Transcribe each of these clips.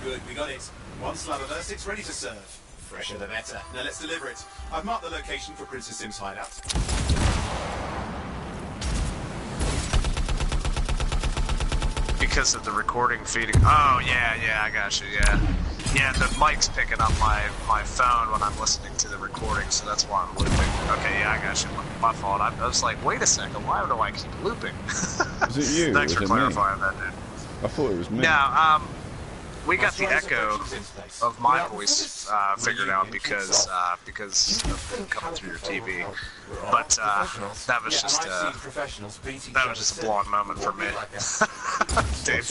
Good, we got it. One slab of Earth, it's ready to serve. Fresher the better. Now let's deliver it. I've marked the location for Princess Sim's hideout. Because of the recording feeding. Oh, yeah, I got you, yeah. Yeah, the mic's picking up my phone when I'm listening to the recording, so that's why I'm looping. Okay, yeah, I got you. My fault. I was like, wait a second, why do I keep looping? Is it you? Thanks for clarifying me? that, dude. I thought it was me. No, we got the echo of my voice figured out because of it coming through your TV. But that was just a blonde moment for me. Dave,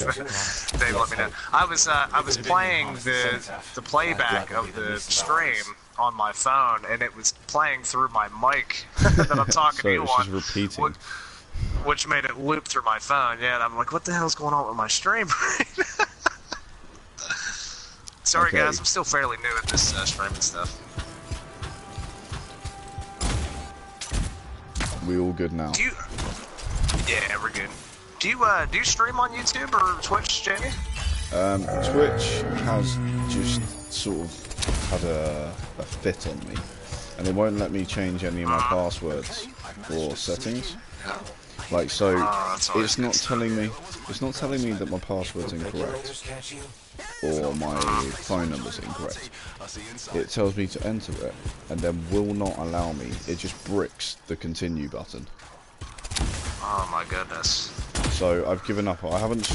let me know. I was playing the playback of the stream on my phone, and it was playing through my mic that I'm talking to you so on. Just repeating. Which made it loop through my phone. Yeah, and I'm like, what the hell's going on with my stream right now? Sorry, guys, I'm still fairly new at this streaming stuff. We all good now? Yeah, we're good. Do you stream on YouTube or Twitch, Jamie? Twitch has just sort of had a fit on me, and it won't let me change any of my passwords or settings. Like, so it's not telling me that my password's incorrect or my phone number's incorrect. It tells me to enter it and then will not allow me. It just bricks the continue button. Oh my goodness. So I've given up. I haven't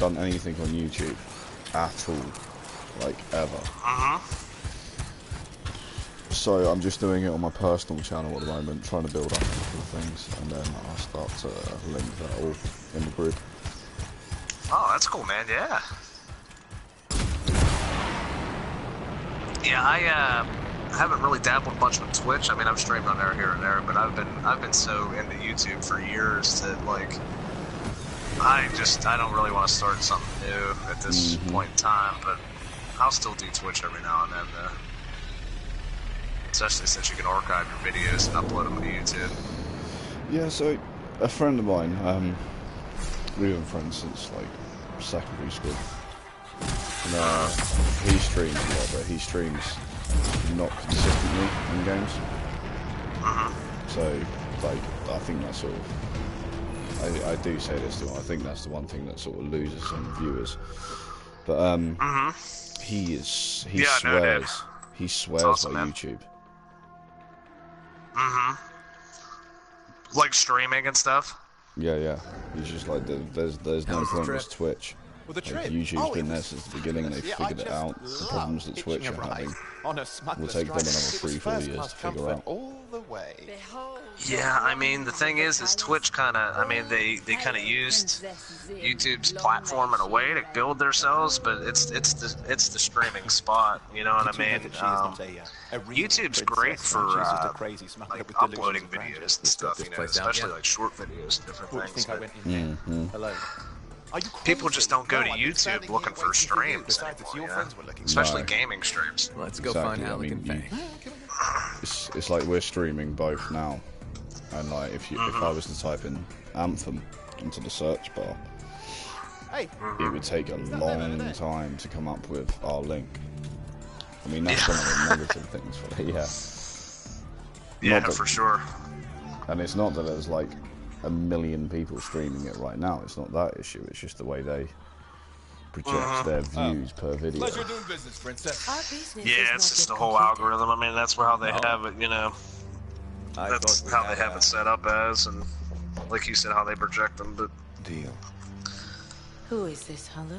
done anything on YouTube at all, like ever. So I'm just doing it on my personal channel at the moment, trying to build up a couple of things, and then I'll start to link that all in the group. Oh, that's cool, man. Yeah. Yeah, I haven't really dabbled much with Twitch. I mean, I've streamed on there here and there, but I've been so into YouTube for years that, like, I don't really want to start something new at this point in time. But I'll still do Twitch every now and then, though. Especially since you can archive your videos and upload them to YouTube. Yeah, so a friend of mine, we've been friends since like secondary school. And, he streams a lot, but he streams not consistently in games. So, like, I think that's sort of, I do say this to him, I think that's the one thing that sort of loses some viewers. But he swears awesome, by man. YouTube. Like streaming and stuff? Yeah. He's just like, there's no point with Twitch. Well, the Like, YouTube's been there since the beginning, they've figured it out. The problems that Twitch are having will take them another 3-4 years to figure out. Yeah, I mean, the thing is Twitch kind of, I mean, they kind of used YouTube's platform in a way to build themselves, but it's the streaming spot, you know what I mean? YouTube's great for like uploading videos and stuff, you know, especially like short videos and different things. But people just don't go to YouTube looking for streams anymore, you know? Especially gaming streams. Let's go find Alec and Faye. It's like we're streaming both now, and like if I was to type in Anthem into the search bar, it would take a long time to come up with our link. I mean, that's one of the negative things for it, Yeah, for sure. And it's not that there's like a million people streaming it right now. It's not that issue. It's just the way they project their views per video. Pleasure doing business, princess. Yeah, it's just the whole algorithm. I mean, that's how they have it, you know. That's how they have it set up as, and like you said, how they project them. But deal. Who is this, Hello?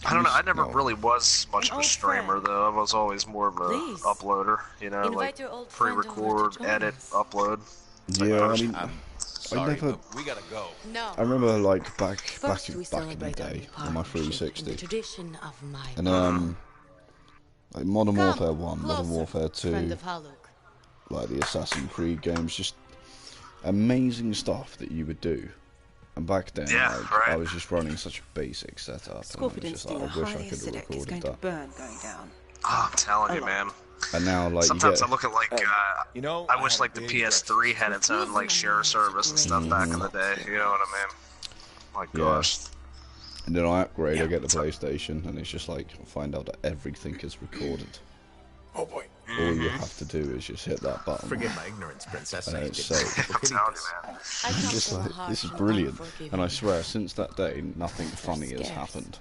I don't know. I never really was much of a streamer, though. I was always more of a uploader, you know, like pre-record, edit, upload. Yeah, I mean, I never. We gotta go. No. I remember like back in the day on my 360, and like Modern Warfare 1, Modern Warfare 2, like the Assassin's Creed games, just amazing stuff that you would do. And back then, I was just running such a basic setup, and I was just like, I wish I could have recorded that. Oh, I'm telling you, man. And now, like, sometimes I look at like, I wish like the PS3 had its own like share service and stuff back in the day. You know what I mean? My gosh. And then I upgrade, I get the PlayStation, and it's just like, I find out that everything is recorded. Oh boy. All you have to do is just hit that button. Forgive my ignorance, princess. And it's saved. I'm telling you, man. I'm just like, this is brilliant. And I swear, since that day, nothing funny has happened.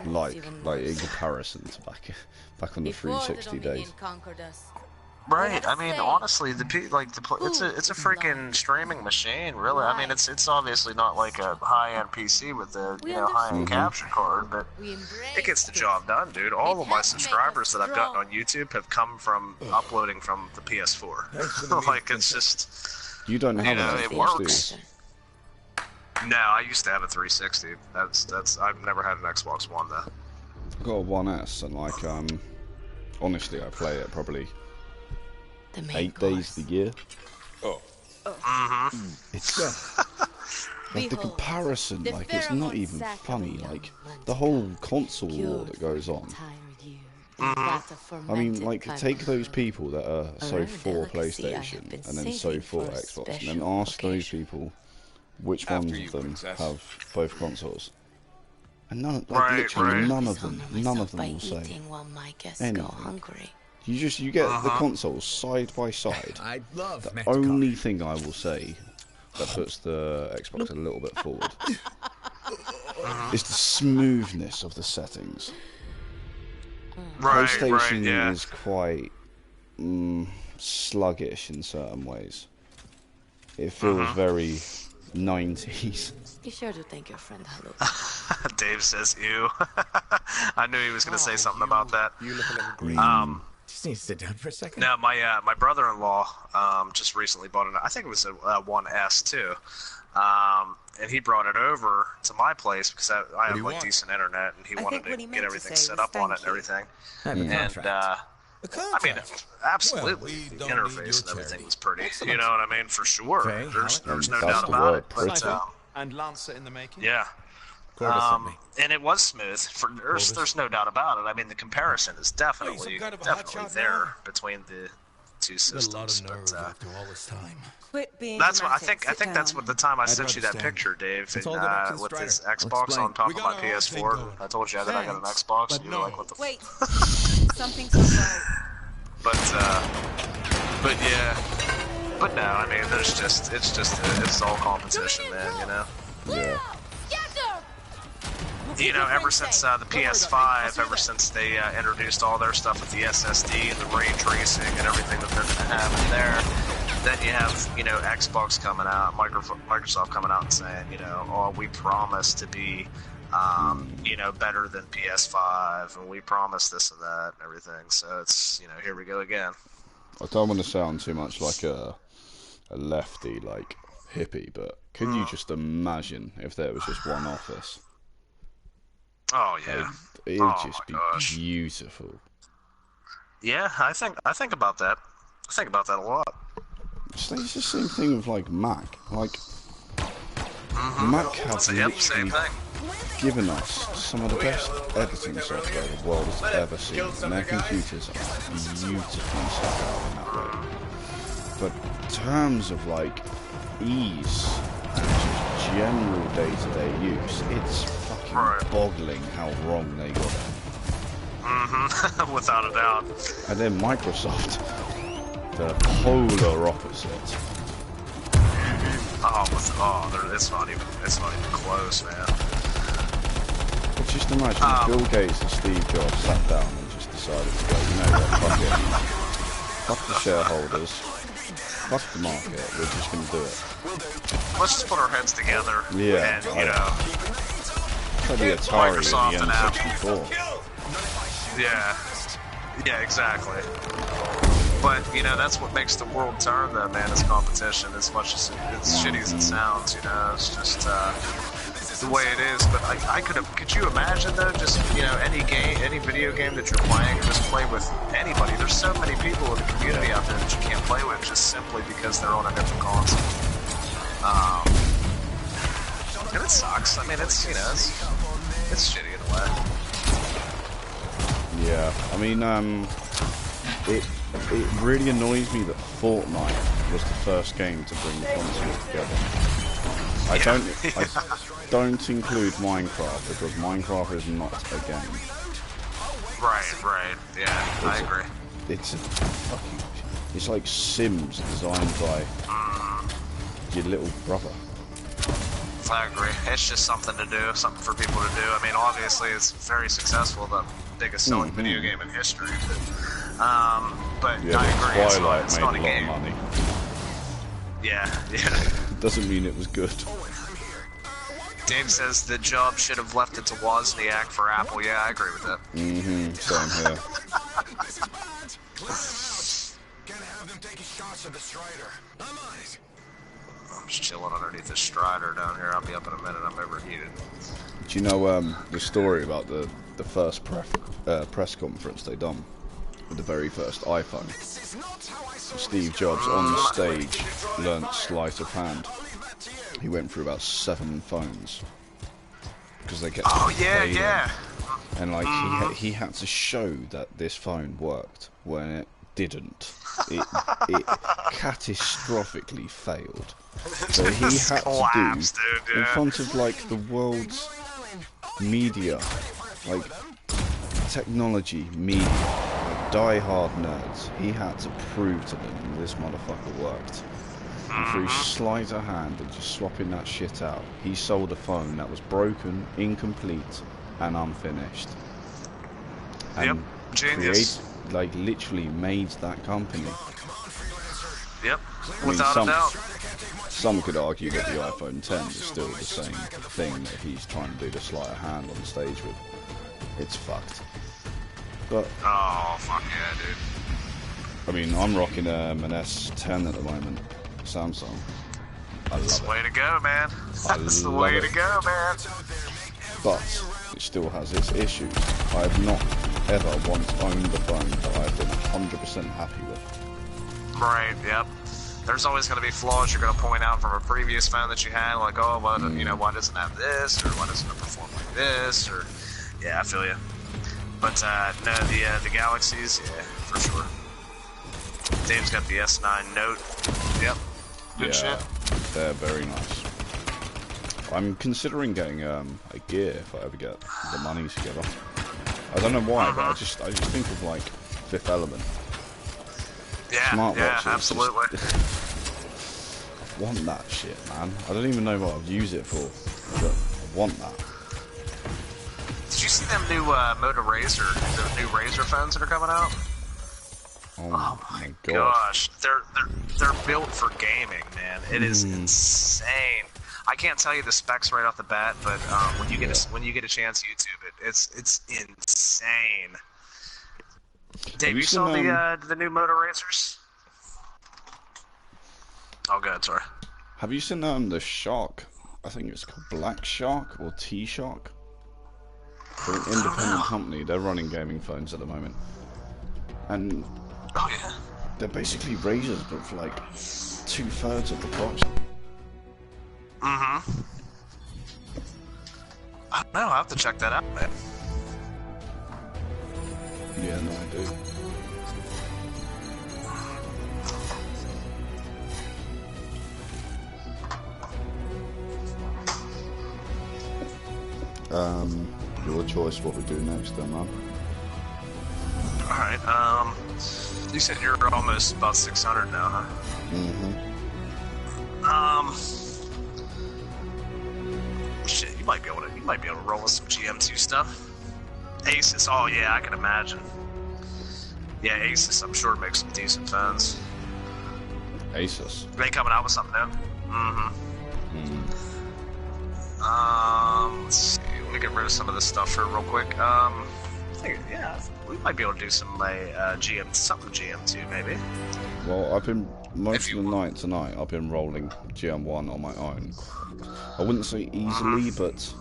Like in comparison to back on the 360 days. Right. I mean, honestly, it's a freaking streaming machine, really. I mean, it's obviously not like a high-end PC with a high-end capture card, but it gets the job done, dude. All of my subscribers that I've gotten on YouTube have come from uploading from the PS4. Like, it's just, you don't have it works. No, I used to have a 360. That's I've never had an Xbox One though. I've got a 1S, and like honestly, I play it probably 8 days of the year. It's like the comparison, like it's not even funny. Like the whole console war that goes on. I mean, like, take those people that are so for PlayStation and then so for Xbox, and then ask those people which ones of them have both consoles. And literally none of them will say anything. You get the consoles side by side. The only thing I will say that puts the Xbox a little bit forward is the smoothness of the settings. PlayStation is quite sluggish in certain ways. It feels very 90s. Be sure to thank your friend Hello. Dave says, ew. I knew he was going to say something about that. You look a little green. Just need to sit down for a second. No, my brother-in-law just recently bought I think it was a 1S too. And he brought it over to my place because I have like decent internet, and he wanted to get everything set up on it and everything. I mean, absolutely, the interface and everything was pretty. You know what I mean? For sure. There's no doubt about it. But and Lancer in the making. Yeah. And it was smooth. There's no doubt about it. I mean, the comparison is definitely there between the two systems. But that's what I think. I think that's what the time I sent you that picture, Dave, with this Xbox on top of my PS4. I told you that I got an Xbox, and you were like, "What the?" Wait, something's right. But yeah. But no, I mean, it's all competition, man. You know. Yeah. You know, ever since the PS5, ever since they introduced all their stuff with the SSD and the ray tracing and everything that they're going to have in there, then you have, you know, Xbox coming out, Microsoft coming out and saying, you know, oh, we promise to be, you know, better than PS5, and we promise this and that and everything. So it's, you know, here we go again. I don't want to sound too much like a lefty, like hippie, but can you just imagine if there was just one office? Oh yeah, it would just be beautiful. Yeah, I think about that. I think about that a lot. It's the same thing with like Mac. Like Mac have literally given us some of the best editing software the world has ever seen, and their computers are beautifully set out in that way. But in terms of like ease and just general day-to-day use, it's fucking boggling how wrong they got it. Without a doubt. And then Microsoft, the polar opposite. It's not even close, man. But just imagine Bill Gates and Steve Jobs sat down and just decided to go, you know what, fuck it. Fuck the shareholders. Fuck the market, we're just going to do it. Let's just put our heads together. Yeah. And, you know, like the Atari Microsoft and the N64. Yeah, exactly. But, you know, that's what makes the world turn, though, man, is competition. As much as it's shitty as it sounds, you know, it's just the way it is. But could you imagine, though, just, you know, any video game that you're playing, just play with anybody. There's so many people in the community out there that you can't play with just simply because they're on a different console. And it sucks. I mean, it's, you know, it's shitty in a way. Yeah, I mean, it really annoys me that Fortnite was the first game to bring the console together. I don't include Minecraft because Minecraft is not a game. Right. Yeah, I agree. It's a fucking. It's like Sims designed by your little brother. I agree. It's just something to do, something for people to do. I mean, obviously, it's very successful, the biggest selling video game in history. But Yeah, I agree. Twilight It's made not a a lot game. of money. Yeah. Doesn't mean it was good. Dave says the job should have left it to Wozniak for Apple. Yeah, I agree with that. Same here. Gonna have them taking shots of the Strider. I'm on it. I'm just chilling underneath the Strider down here. I'll be up in a minute. I'm overheated. Do you know the story about the first press conference they done with the very first iPhone? Steve Jobs on the stage learnt sleight of hand. He went through about 7 phones because they kept failing. Yeah. And like he had to show that this phone worked when it didn't. It catastrophically failed. So he had to do in front of like the world's media, like technology media, like die-hard nerds. He had to prove to them this motherfucker worked. And through sleight of hand and just swapping that shit out, he sold a phone that was broken, incomplete, and unfinished. And genius. Like literally made that company. Yep, I mean, without a doubt. Some could argue that the iPhone 10 is still the same thing that he's trying to do the sleight of hand on stage with. It's fucked. But Oh, fuck yeah, dude. I mean, I'm rocking an S10 at the moment, Samsung. I That's the love way to go, man. I That's the love way it. to go, man. But it still has its issues. I have not ever once owned a phone that I've been 100% happy with. Right, yep. There's always going to be flaws you're going to point out from a previous phone that you had, like, oh, well, you know, why doesn't it have this, or why doesn't it perform like this, or, yeah, I feel you. But, no, the Galaxies, yeah, for sure. Dave's got the S9 Note. Yep. Good shit. They're very nice. I'm considering getting a Gear if I ever get the money together. I don't know why, but I just think of like Fifth Element. Yeah, Smartwatches. absolutely. I want that shit, man. I don't even know what I'd use it for, but I want that. Did you see them new Moto Razr, the new Razr phones that are coming out? Oh my god. Gosh, they're built for gaming, man. It is insane. I can't tell you the specs right off the bat, but when you get a chance, YouTube it. It's insane. Dave, you saw the new Moto Razrs? Oh, good, sorry. Have you seen the Shark? I think it's called Black Shark or T-Shark. They're an independent company. They're running gaming phones at the moment, and they're basically razors, but for like 2/3 of the cost. I don't know, I'll have to check that out, man. Yeah, no, I do. Your choice what we do next then, man. Alright, you said you're almost about 600 now, huh? Shit, you might be able to roll with some GM2 stuff. Asus, oh yeah, I can imagine. Yeah, Asus, I'm sure makes some decent phones. Asus. They coming out with something new? Let's see. Let me get rid of some of this stuff here real quick. I think, yeah, we might be able to do some GM2 maybe. Well, I've been most of the night tonight. I've been rolling GM1 on my own. I wouldn't say easily, but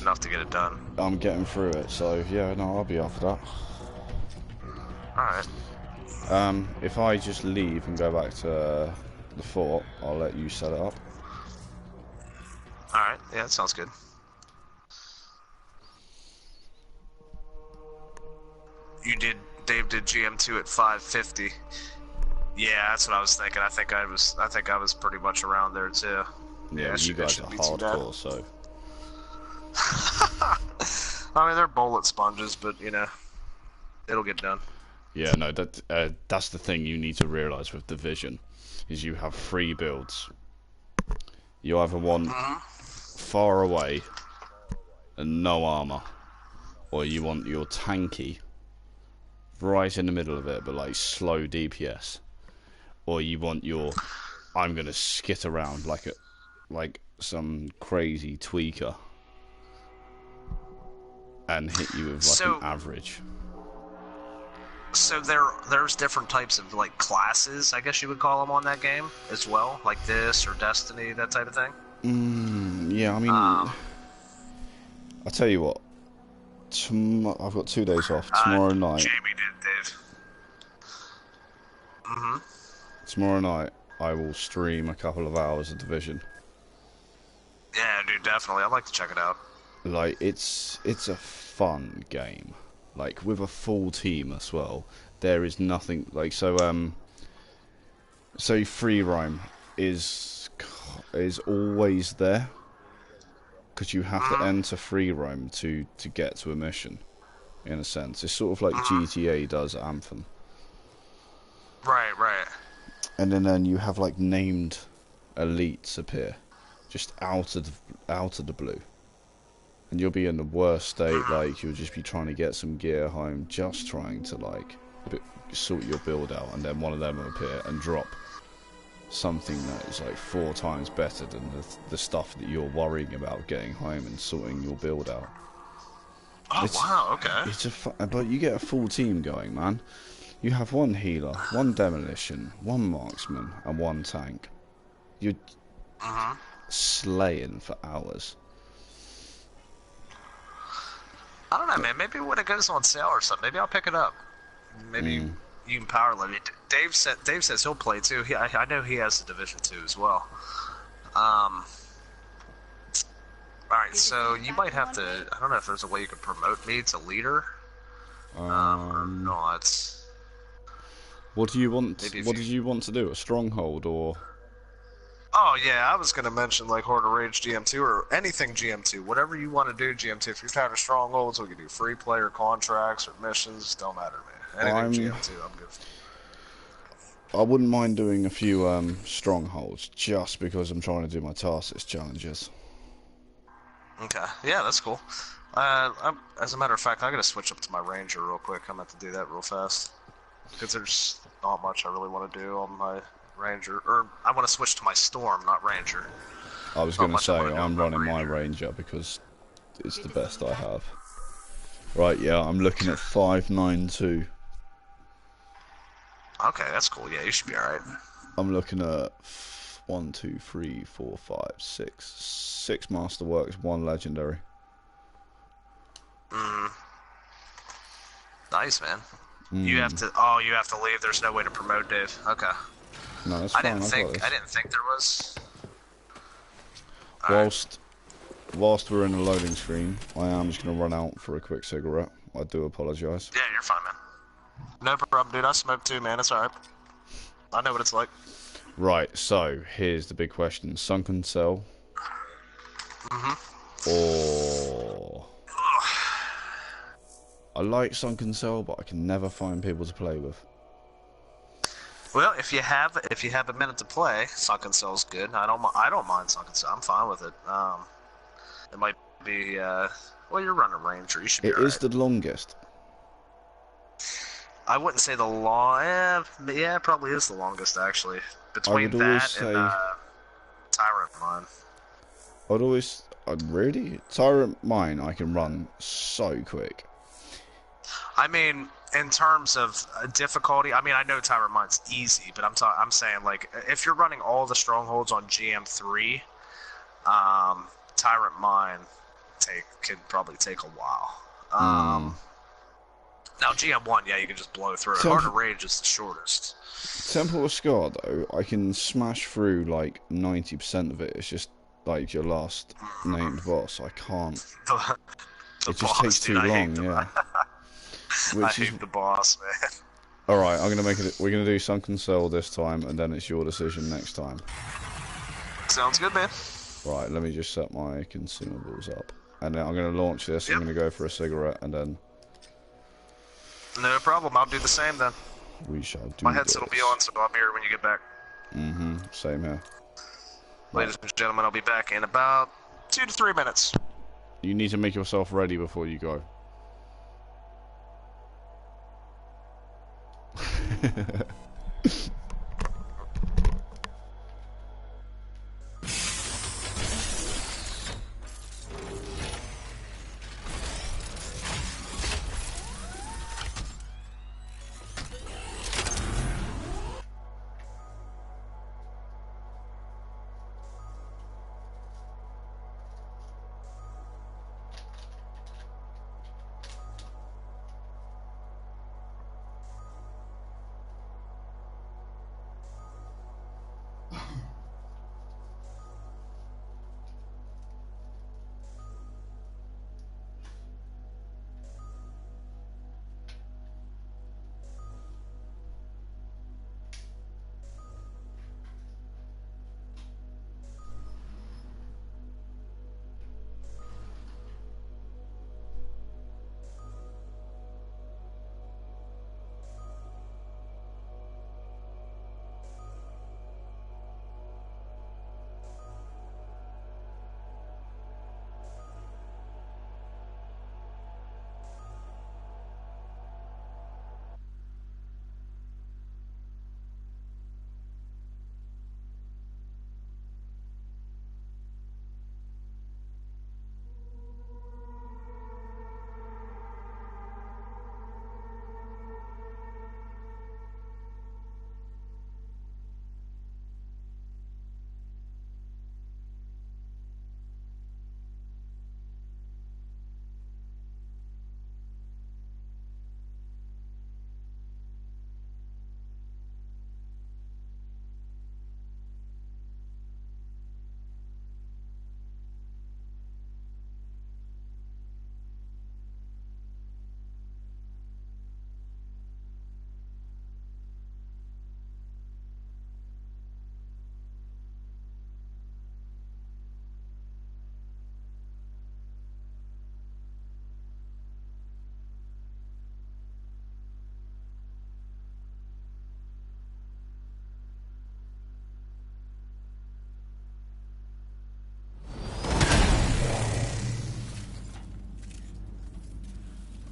enough to get it done. I'm getting through it. So yeah, no, I'll be up for that. All right. If I just leave and go back to the fort, I'll let you set it up. All right. Yeah, that sounds good. Dave did GM2 at 550. Yeah, that's what I was thinking. I think I was pretty much around there too. Yeah, you guys are hardcore, so. I mean, they're bullet sponges, but you know, it'll get done. Yeah, no, that's the thing you need to realise with Division, is you have 3 builds. You either want far away and no armour, or you want your tanky right in the middle of it, but like slow DPS, or you want your I'm gonna skit around like some crazy tweaker and hit you with like an average. So there's different types of like classes, I guess you would call them, on that game as well, like this or Destiny, that type of thing. Yeah, I mean, I'll tell you what. I've got 2 days off. Tomorrow night. Jamie did, Dave. Tomorrow night, I will stream a couple of hours of Division. Yeah, dude, definitely. I'd like to check it out. Like, it's a fun game. Like, with a full team as well. There is nothing like so. Free roam is always there, because you have to enter free roam to get to a mission. In a sense, it's sort of like GTA does Anthem. Right. And then you have like named elites appear, just out of the blue. And you'll be in the worst state, like you'll just be trying to get some gear home, just trying to like sort your build out, and then one of them will appear and drop something that is like 4 times better than the stuff that you're worrying about getting home and sorting your build out. Oh, wow, okay. But you get a full team going, man. You have 1 healer, 1 demolition, 1 marksman, and 1 tank. You're slaying for hours. I don't know, man. Maybe when it goes on sale or something, maybe I'll pick it up. Maybe you can power load it. Dave says he'll play too. I know he has the Division 2 as well. Alright, so you might have to. I don't know if there's a way you could promote me to leader. Or not. What do you want? What did you want to do? A stronghold or? Oh yeah, I was gonna mention like Horde of Rage GM2 or anything GM2, whatever you want to do GM2. If you're tired of strongholds, we can do free player contracts or missions. Don't matter, man. Anything GM2, I'm good. I wouldn't mind doing a few strongholds, just because I'm trying to do my tasks challenges. Okay, yeah, that's cool. As a matter of fact, I gotta switch up to my Ranger real quick. I'm about to do that real fast because there's not much I really want to do on my Ranger, or I want to switch to my Storm, not Ranger. I was going to say I'm running my Ranger because it's the best I have. Right, yeah, I'm looking at 592. Okay, that's cool. Yeah, you should be alright. I'm looking at 1, 2, 3, 4, 5, 6. 6 Masterworks, 1 Legendary. Nice, man. You have to. Oh, you have to leave. There's no way to promote, Dave. Okay. No, that's fine. I didn't think there was. Whilst we're in the loading screen, I am just going to run out for a quick cigarette. I do apologise. Yeah, you're fine, man. No problem, dude. I smoke too, man. It's alright. I know what it's like. Right, so here's the big question: Sunken Cell, or I like Sunken Cell, but I can never find people to play with. Well, if you have a minute to play, Sunken Cell's good. I don't mind Sunken Cell. I'm fine with it. It might be well, you're running Ranger. You should be. It is the longest. I wouldn't say the long. Yeah, it probably is the longest actually. Between that and Tyrant Mine. Really? Tyrant Mine I can run so quick. I mean, in terms of difficulty, I mean, I know Tyrant Mine's easy, but I'm saying like if you're running all the strongholds on GM3, Tyrant Mine could probably take a while. Now GM1, yeah, you can just blow through it. Horde of Rage is the shortest. Temple of Scar, though, I can smash through like 90% of it. It's just like your last named boss. I can't. It just takes too long, yeah. I hate the boss, man. All right, I'm gonna make it. We're gonna do Sunken Soul this time, and then it's your decision next time. Sounds good, man. Right, let me just set my consumables up, and then I'm gonna launch this. Yep. I'm gonna go for a cigarette, and then No problem. I'll do the same then. we shall do. My headset will be this. on, so I'm here when you get back. Same here. Ladies and gentlemen, I'll be back in about 2 to 3 minutes. You need to make yourself ready before you go.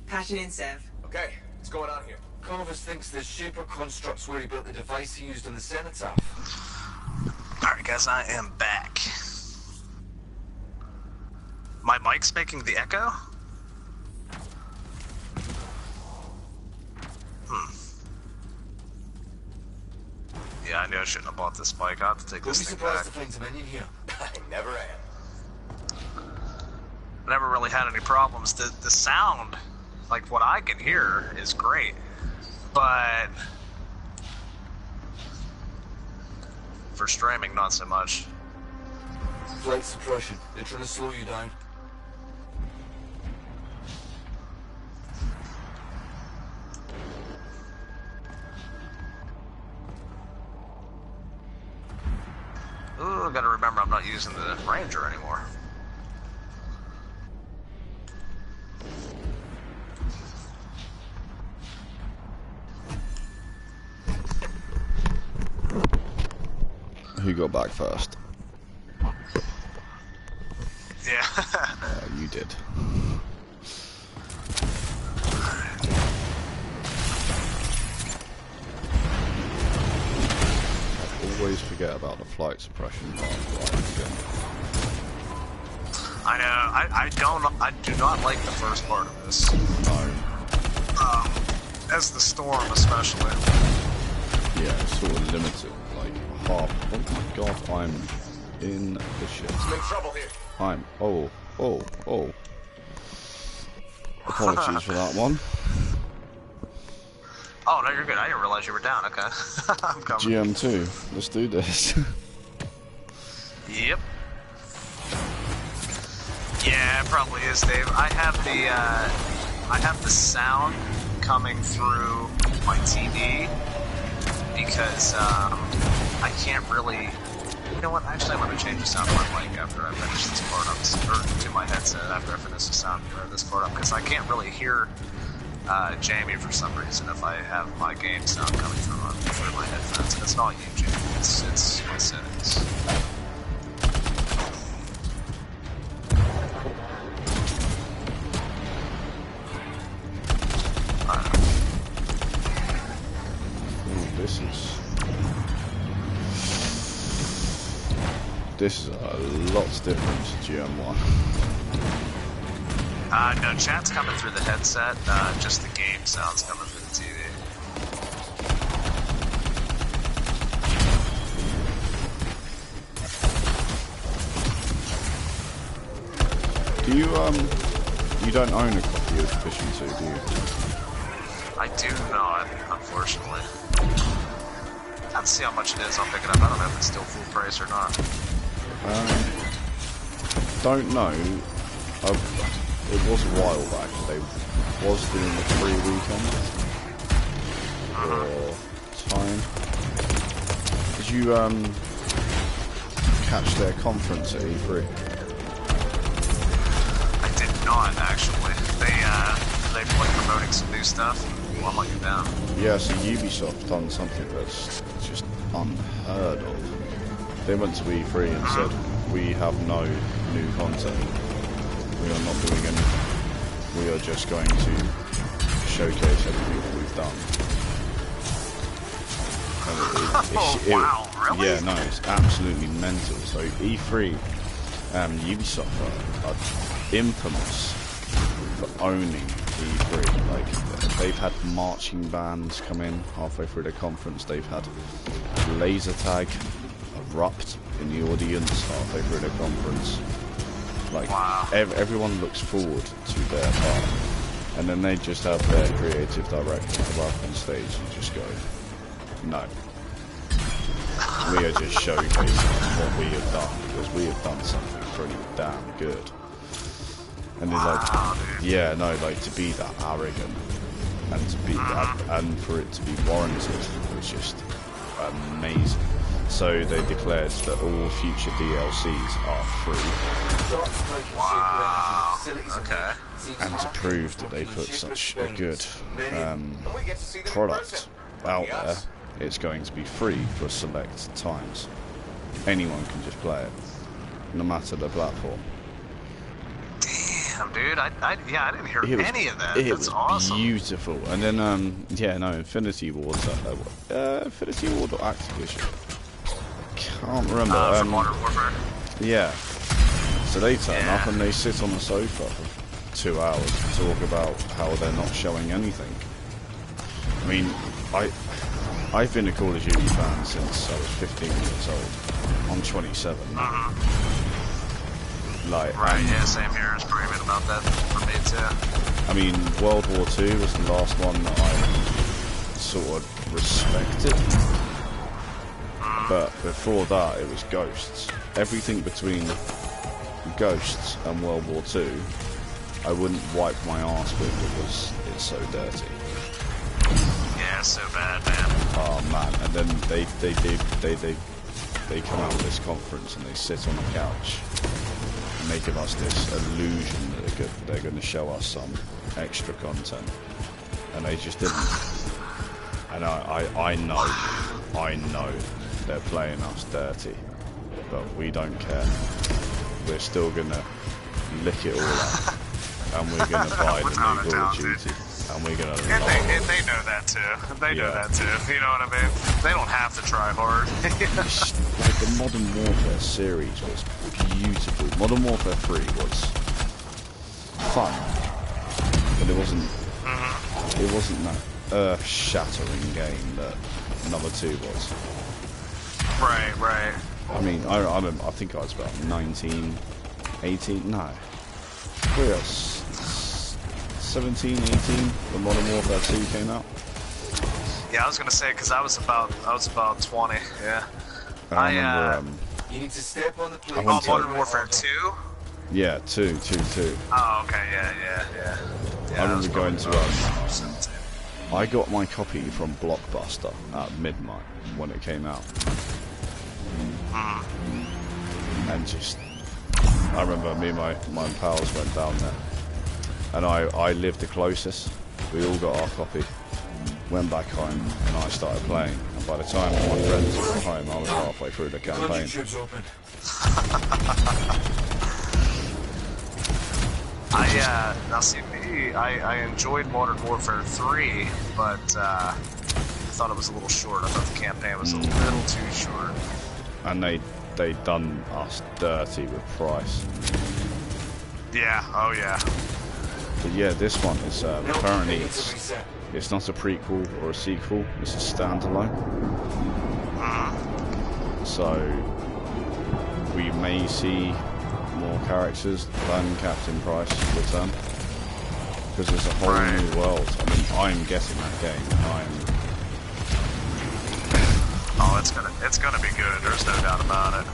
Patching in, Sev. Okay, what's going on here? Corvus thinks the Shaper construct's where he built the device he used on the Cenotaph. Alright, guys, I am back. My mic's making the echo? Yeah, I knew I shouldn't have bought this mic. I have to take Don't this be thing surprised back. to find some in here. I never am. I never really had any problems. The sound, like what I can hear, is great. But for streaming, not so much. Flight suppression. They're trying to slow you down. Ooh, I gotta remember I'm not using the Ranger anymore. Who got back first? Yeah. You did. I always forget about the flight suppression part. I know. I do not like the first part of this. No. As the storm, especially. Yeah, it's sort of limited. Like half. Oh my god, I'm in the shit. I'm in trouble here. Oh. Apologies for that one. Oh, no, you're good. I didn't realize you were down. Okay. I'm coming. GM2, let's do this. Yep. Yeah, it probably is, Dave. I have the sound coming through my TV because I can't really. You know what? Actually, I'm going to change the sound of my mic after I finish this part up, or to my headset after I finish the sound of this part up, because I can't really hear Jamie for some reason if I have my game sound coming through my headphones. And it's not you, Jamie. It's my settings. This is a lot different to GM1. No, chat's coming through the headset, just the game sounds coming through the TV. Do you, you don't own a copy of Division 2, do you? I do not, unfortunately. Let's see how much it is, I'll pick it up. I don't know if it's still full price or not. Don't know. It was a while back. They was doing a free weekend or time. Did you catch their conference at E3? I did not actually. They like promoting some new stuff. Well, I'm looking down. Yeah, so Ubisoft done something that's just unheard of. They went to E3 and said, we have no new content. We are not doing anything. We are just going to showcase everything that we've done. Wow, really? Yeah, no, it's absolutely mental. So E3, Ubisoft are infamous for owning E3. Like, they've had marching bands come in halfway through the conference. They've had laser tag erupt in the audience halfway through the conference. Like, wow. Everyone looks forward to their part, and then they just have their creative director come up on stage and just go, no, we are just showcasing what we have done, because we have done something pretty damn good. And they're like, yeah, no, like, to be that arrogant and to be and for it to be warranted was just amazing. So they declared that all future DLCs are free. Wow. Okay. And to prove that they put such a good product out there, it's going to be free for select times. Anyone can just play it, no matter the platform. Damn, dude! I didn't hear any of that. That's awesome. Beautiful. And then yeah, no, Infinity Ward, Infinity Ward or Activision. Can't remember. From Modern Warfare. Yeah. So they turn up and they sit on the sofa for 2 hours and talk about how they're not showing anything. I mean, I've been a Call of Duty fan since I was 15 years old. I'm 27 now. Like, right, yeah, same here. It's pretty good about that for me too. I mean, World War II was the last one that I sort of respected. But before that, it was Ghosts. Everything between Ghosts and World War II, I wouldn't wipe my ass with because it's so dirty. Yeah, it's so bad, man. Oh man! And then they come out of this conference and they sit on the couch and they give us this illusion that they're going to show us some extra content, and they just didn't. And I know. They're playing us dirty, but we don't care. We're still gonna lick it all up, and we're gonna buy the new Call of Duty, and we're gonna. And they know that too. They know that too. You know what I mean? They don't have to try hard. Like the Modern Warfare series was beautiful. Modern Warfare 3 was fun, but it wasn't. It wasn't that earth-shattering game that number 2 was. Right. I mean, I think I was about 19, 18, no. We were 17, 18 when Modern Warfare 2 came out. Yeah, I was gonna say, because I was about 20, yeah. I remember, You need to step on the plate. Modern Warfare 2? Yeah, 2. Oh, okay, yeah. I remember going to, I got my copy from Blockbuster at midnight when it came out. And just, I remember me and my pals went down there. And I lived the closest. We all got our copy. Went back home and I started playing. And by the time my friends were home, I was halfway through the campaign. Now see me, I enjoyed Modern Warfare 3, but I thought it was a little short. I thought the campaign was a little too short. And they done us dirty with price. Yeah, oh yeah. But yeah, this one is apparently it's not a prequel or a sequel. It's a standalone. So we may see more characters than Captain Price return, because there's a whole new world. I mean, I'm getting that game, and oh, it's gonna be good. There's no doubt about it.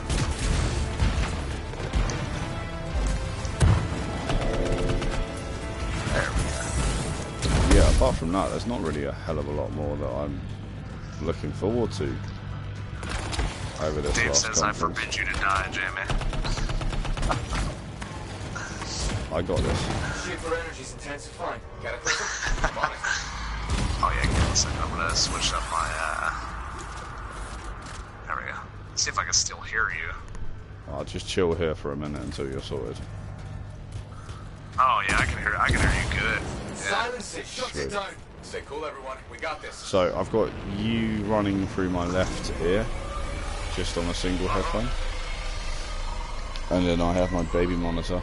There we go. Yeah, apart from that, there's not really a hell of a lot more that I'm looking forward to over this Dave last says, I forbid you to die, Jamie. I got this. Super energy's intensifying. Got it, Clifford? I'm on it. Oh yeah, give me a second. I'm gonna switch up my, there we go. See if I can still hear you. I'll just chill here for a minute until you're sorted. Oh yeah, I can hear you good. Yeah. Silence it, shut it down. Stay cool, everyone. We got this. So I've got you running through my left ear, just on a single headphone. And then I have my baby monitor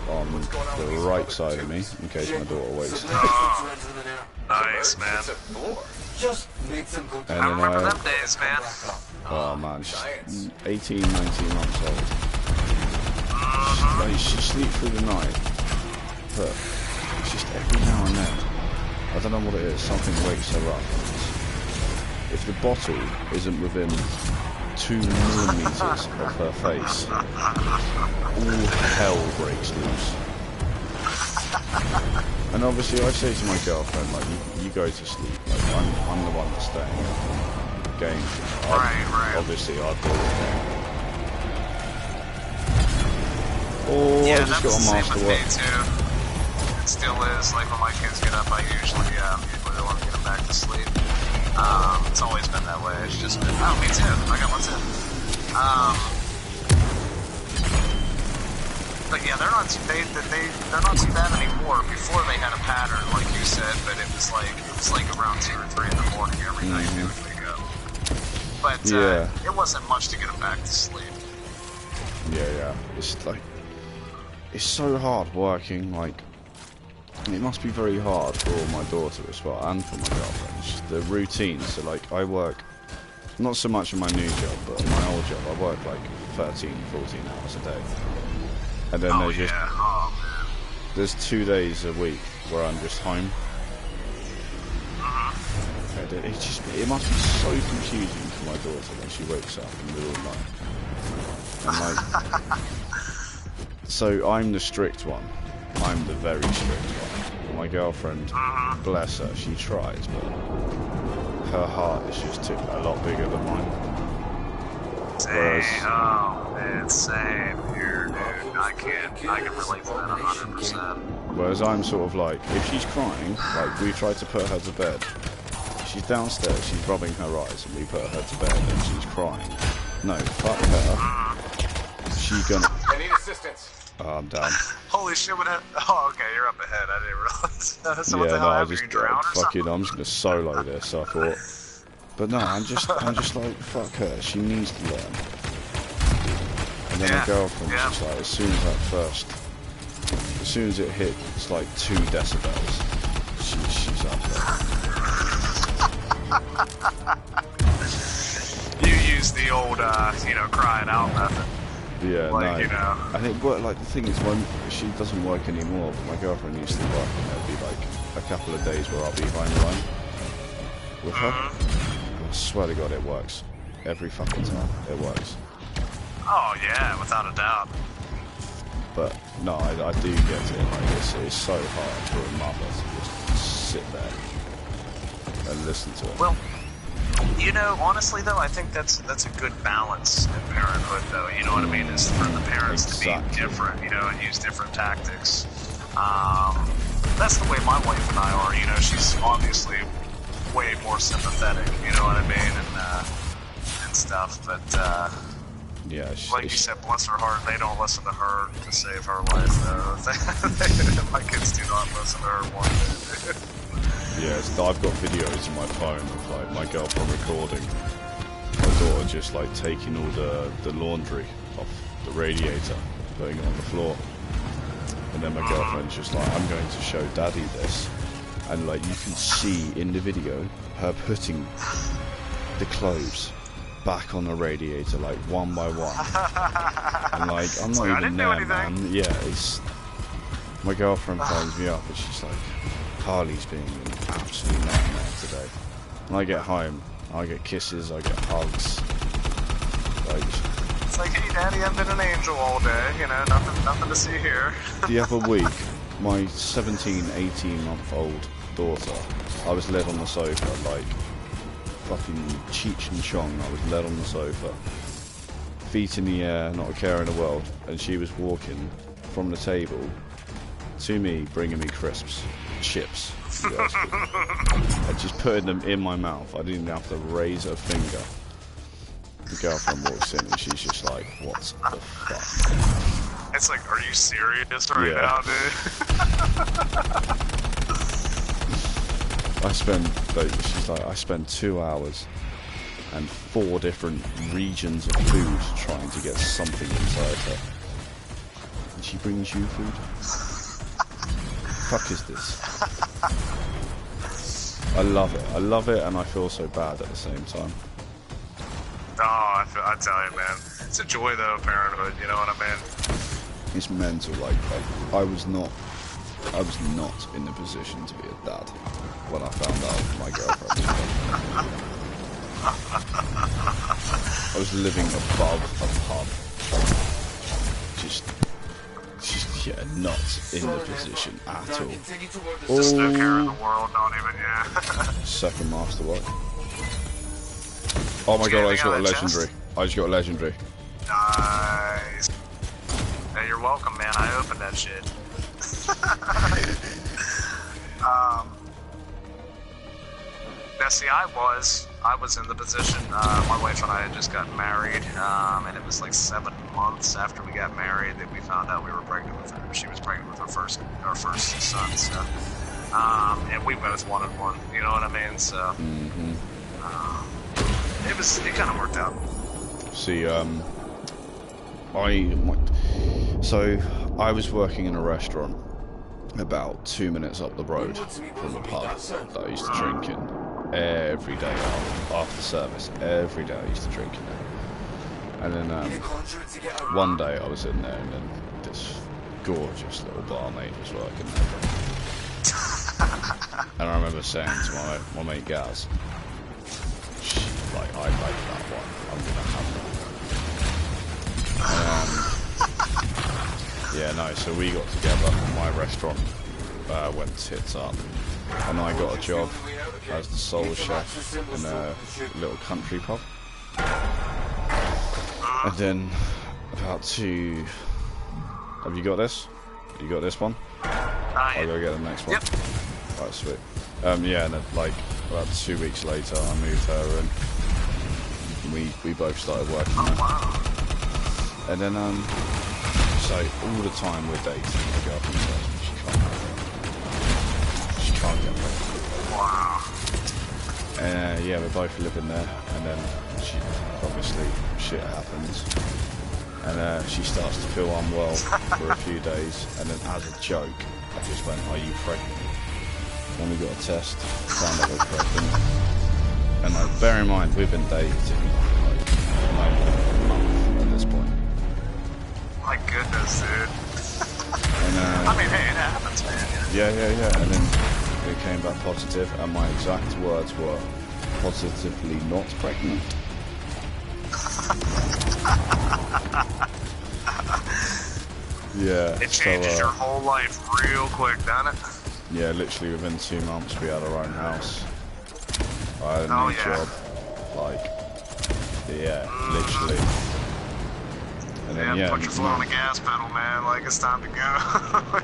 on the right side of me, in case my daughter wakes up. Nice, man. Just make them go down. I remember them days, man. Oh man, she's 18, 19 months old. She sleeps through the night, but it's just every now and then, I don't know what it is, something wakes her up. If the bottle isn't within 2 millimeters of her face, all hell breaks loose. And obviously I say to my girlfriend, like, you go to sleep, like, I'm the one that's staying up and game. Right. Obviously I'd do the game. Oh, Yeah, I just got a master with work. me too. It still is. Like when my kids get up, I usually want to get them back to sleep. It's always been that way. It's just been. Oh, me too. I got one too. But yeah, they're not too bad anymore. Before they had a pattern, like you said, but it was like around 2 or 3 in the morning every night they would wake up. But it wasn't much to get them back to sleep. Yeah. It's like, it's so hard working, like, it must be very hard for my daughter as well, and for my girlfriend. It's just the routine. So like, I work, not so much in my new job, but in my old job, I work like 13, 14 hours a day. And then there's 2 days a week where I'm just home. And it must be so confusing for my daughter when she wakes up in the middle of the night. And like, so I'm the strict one. I'm the very strict one. My girlfriend, bless her, she tries, but her heart is just a lot bigger than mine. It's same here, dude. I can relate to that 100%. Whereas I'm sort of like, if she's crying, like we try to put her to bed, she's downstairs, she's rubbing her eyes, and we put her to bed, and she's crying. No, fuck her. She's gonna. I need assistance. Oh, I'm down. Holy shit! Oh, okay, you're up ahead. I didn't realize. So what the hell happened? You drowned or something? I'm just gonna solo this. I thought, but no, I'm just like, fuck her. She needs to learn. And then my girlfriend's just like, as soon as it hit, it's like 2 decibels. She's up there. You use the old, crying out method. Yeah, like, no. You know. I think, but like the thing is, when she doesn't work anymore, but my girlfriend used to work, and there'll be like a couple of days where I'll be home alone with her. And I swear to God, it works every fucking time. It works. Oh yeah, without a doubt. But no, I do get it. Like it's so hard for a mother to just sit there and listen to it. Well, you know, honestly though, I think that's a good balance in parenthood, though. You know what I mean? Is for the parents to be different, you know, and use different tactics. That's the way my wife and I are. You know, she's obviously way more sympathetic. You know what I mean, and stuff. But yeah, like you said, bless her heart, they don't listen to her to save her life. Though. My kids do not listen to her one bit. Yeah, I've got videos on my phone of like my girlfriend recording my daughter just like taking all the laundry off the radiator, putting it on the floor, and then my girlfriend's just like, I'm going to show daddy this, and like you can see in the video her putting the clothes back on the radiator like one by one, and like I'm not even there, man. Yeah, it's my girlfriend phones me up and she's like, Harley's being an absolute nightmare today. When I get home, I get kisses, I get hugs. Like, it's like, hey daddy, I've been an angel all day, you know, nothing to see here. The other week, my 17, 18-month-old daughter, I was led on the sofa like fucking Cheech and Chong. I was led on the sofa, feet in the air, not a care in the world, and she was walking from the table to me, bringing me crisps, chips. I just putting them in my mouth. I didn't even have to raise a finger. The girlfriend walks in and she's just like, what the fuck? It's like, are you serious right now, dude? I spend 2 hours and 4 different regions of food trying to get something inside her. And she brings you food? Fuck is this? I love it, and I feel so bad at the same time. Oh, I tell you, man, it's a joy though, parenthood. You know what I mean? It's mental. Like I was not in the position to be a dad when I found out my girlfriend was pregnant. I was living above a pub, just not in the position at all. Just no care in the world, not even, Second master what? Oh my god, I just got a legendary. Nice. Hey, you're welcome, man. I opened that shit. Now, see, I was in the position, my wife and I had just gotten married, and it was like 7 months after we got married that we found out we were pregnant with her. She was pregnant with our first son, so, and we both wanted one, you know what I mean, so, it kind of worked out. See, I was working in a restaurant about 2 minutes up the road from the pub that I used to drink in. Every day after service, every day I used to drink in there. And then one day I was in there, and then this gorgeous little barmaid was working there. And I remember saying to my mate Gaz, like, I like that one, I'm gonna have that. Yeah, no, so we got together, my restaurant went tits up, and I got a job as the sole chef in a little country pub. And then about 2... Have you got this? You got this one? I'll go get the next one. Yep. Right, sweet. Yeah, and then, like about 2 weeks later, I moved her in. We both started working there. And then so all the time we're dating, my girlfriend tells me she can't get pregnant. Wow. Yeah, we're both living there, and then obviously shit happens, and she starts to feel unwell for a few days, and then as a joke, I just went, "Are you pregnant?" Then we got a test, found out I was pregnant, and like, bear in mind we've been dating like a month at this point. My goodness, dude. And, I mean, hey, it happens, man. Yeah, and then it came back positive, and my exact words were, positively not pregnant. Yeah. It changes your whole life real quick, doesn't it? Yeah, literally within 2 months we had our own house. I had a new job. Like, yeah, literally. And then, yeah, put your foot on the gas pedal, man. Like, it's time to go.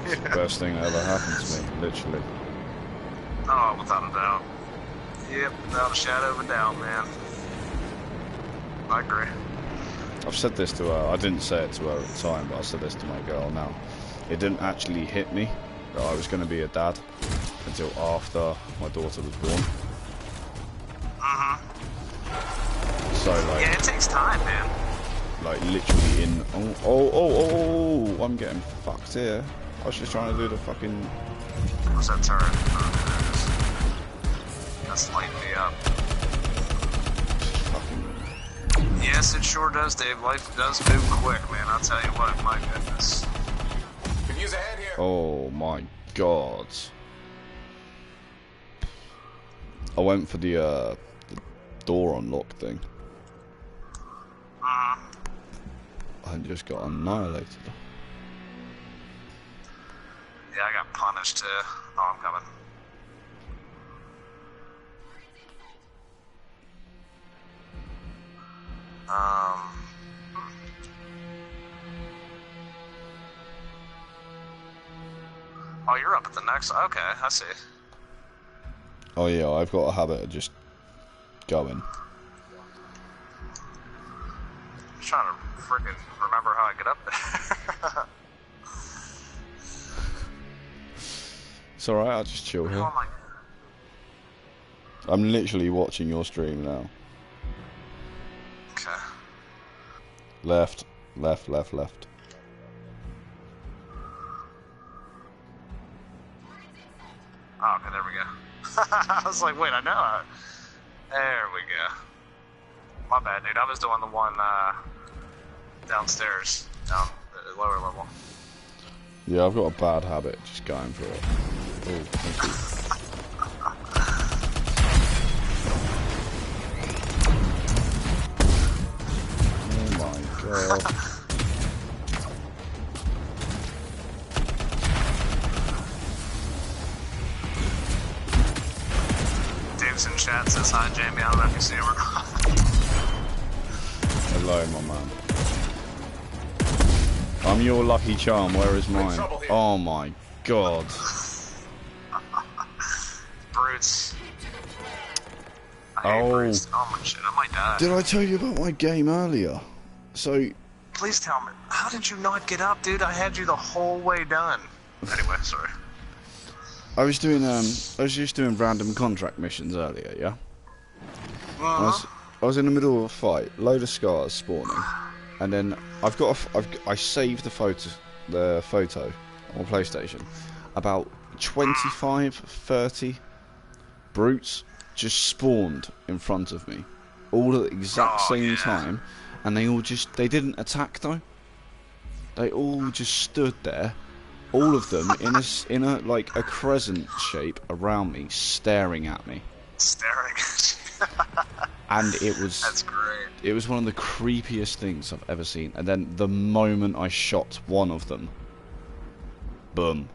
It's the best thing that ever happened to me, literally. Oh, without a doubt. Yep, without a shadow of a doubt, man. I agree. I've said this to her. I didn't say it to her at the time, but I said this to my girl now. It didn't actually hit me that I was going to be a dad until after my daughter was born. So, like... Yeah, it takes time, man. Like, literally in... Oh, I'm getting fucked here. I was just trying to do the fucking... What's that turret? Oh, there it is. That's lighting me up. Fucking... Yes, it sure does, Dave. Life does move quick, man. I'll tell you what, my goodness. Could use a head here. Oh, my God. I went for the door unlock thing. I just got annihilated. Yeah, I got punished too. Oh, I'm coming. Oh, you're up at the next. Okay, I see. Oh yeah, I've got a habit of just going. I'm trying to freaking remember how I get up there. It's alright, I'll just chill here. Oh my. I'm literally watching your stream now. Okay. Left, left, left, left. Oh, okay, there we go. I was like, wait, I know. There we go. My bad, dude. I was doing the one downstairs, down the lower level. Yeah, I've got a bad habit just going for it. Oh, thank you. Oh my God. Dave's in chat says hi, Jamie. I don't know if you see him or not. Hello, my man. I'm your lucky charm. Where is mine? Oh my God. Brutes. I hate brutes. Oh my shit, I might die. Did I tell you about my game earlier? So... Please tell me. How did you not get up, dude? I had you the whole way done. Anyway, sorry. I was just doing random contract missions earlier, yeah? I was in the middle of a fight, load of scars spawning, and then I saved the photo on PlayStation. About 25, 30 brutes just spawned in front of me, all at the exact same time, and they didn't attack though. They all just stood there, all of them in a like a crescent shape around me, staring at me. Staring at you. And it was... That's great. It was one of the creepiest things I've ever seen. And then the moment I shot one of them, boom.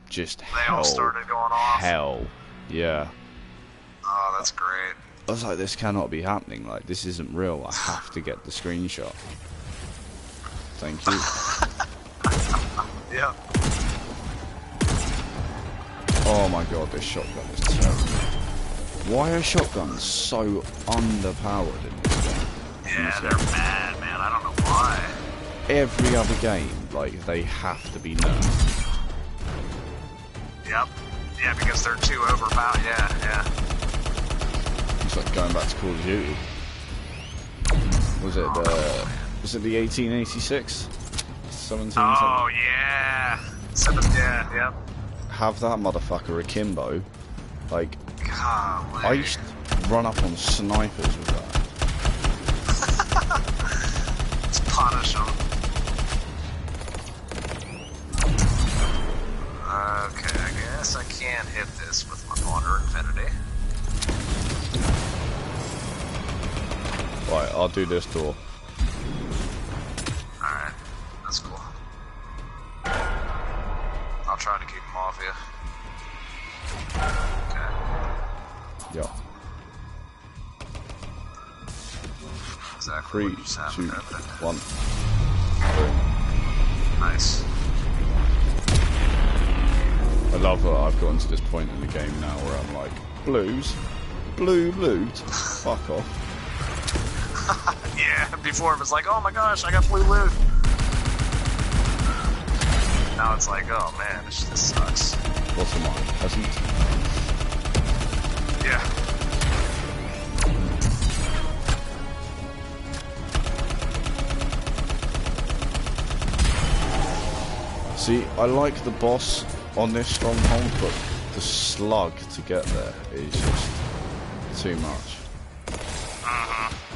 Just they hell. All started going off. Hell. Yeah. Oh, that's great. I was like, this cannot be happening. Like, this isn't real. I have to get the screenshot. Thank you. Yeah. Oh my God, this shotgun is terrible. Why are shotguns so underpowered in this game? Yeah, they're bad, man. I don't know why. Every other game, like, they have to be nerfed. Yep. Yeah, because they're too overpowered. Yeah. It's like going back to Call of Duty. Was it the 1886? 17? Oh, yeah. Yep. Have that motherfucker akimbo. Like, Golly. I used to run up on snipers with that. Let's punish them. Okay, I guess I can't hit this with my water infinity. Right, I'll do this door. Alright, that's cool. I'll try to keep them off you. Okay. Yeah. exactly 3, what just 2, happened. 1. Boom. Nice. I love that I've gotten to this point in the game now where I'm like, blues? Blue loot? Fuck off. Yeah, before it was like, oh my gosh, I got blue loot. Now it's like, oh man, this sucks. What am I, peasant? Yeah. See, I like the boss on this stronghold, but the slug to get there is just too much.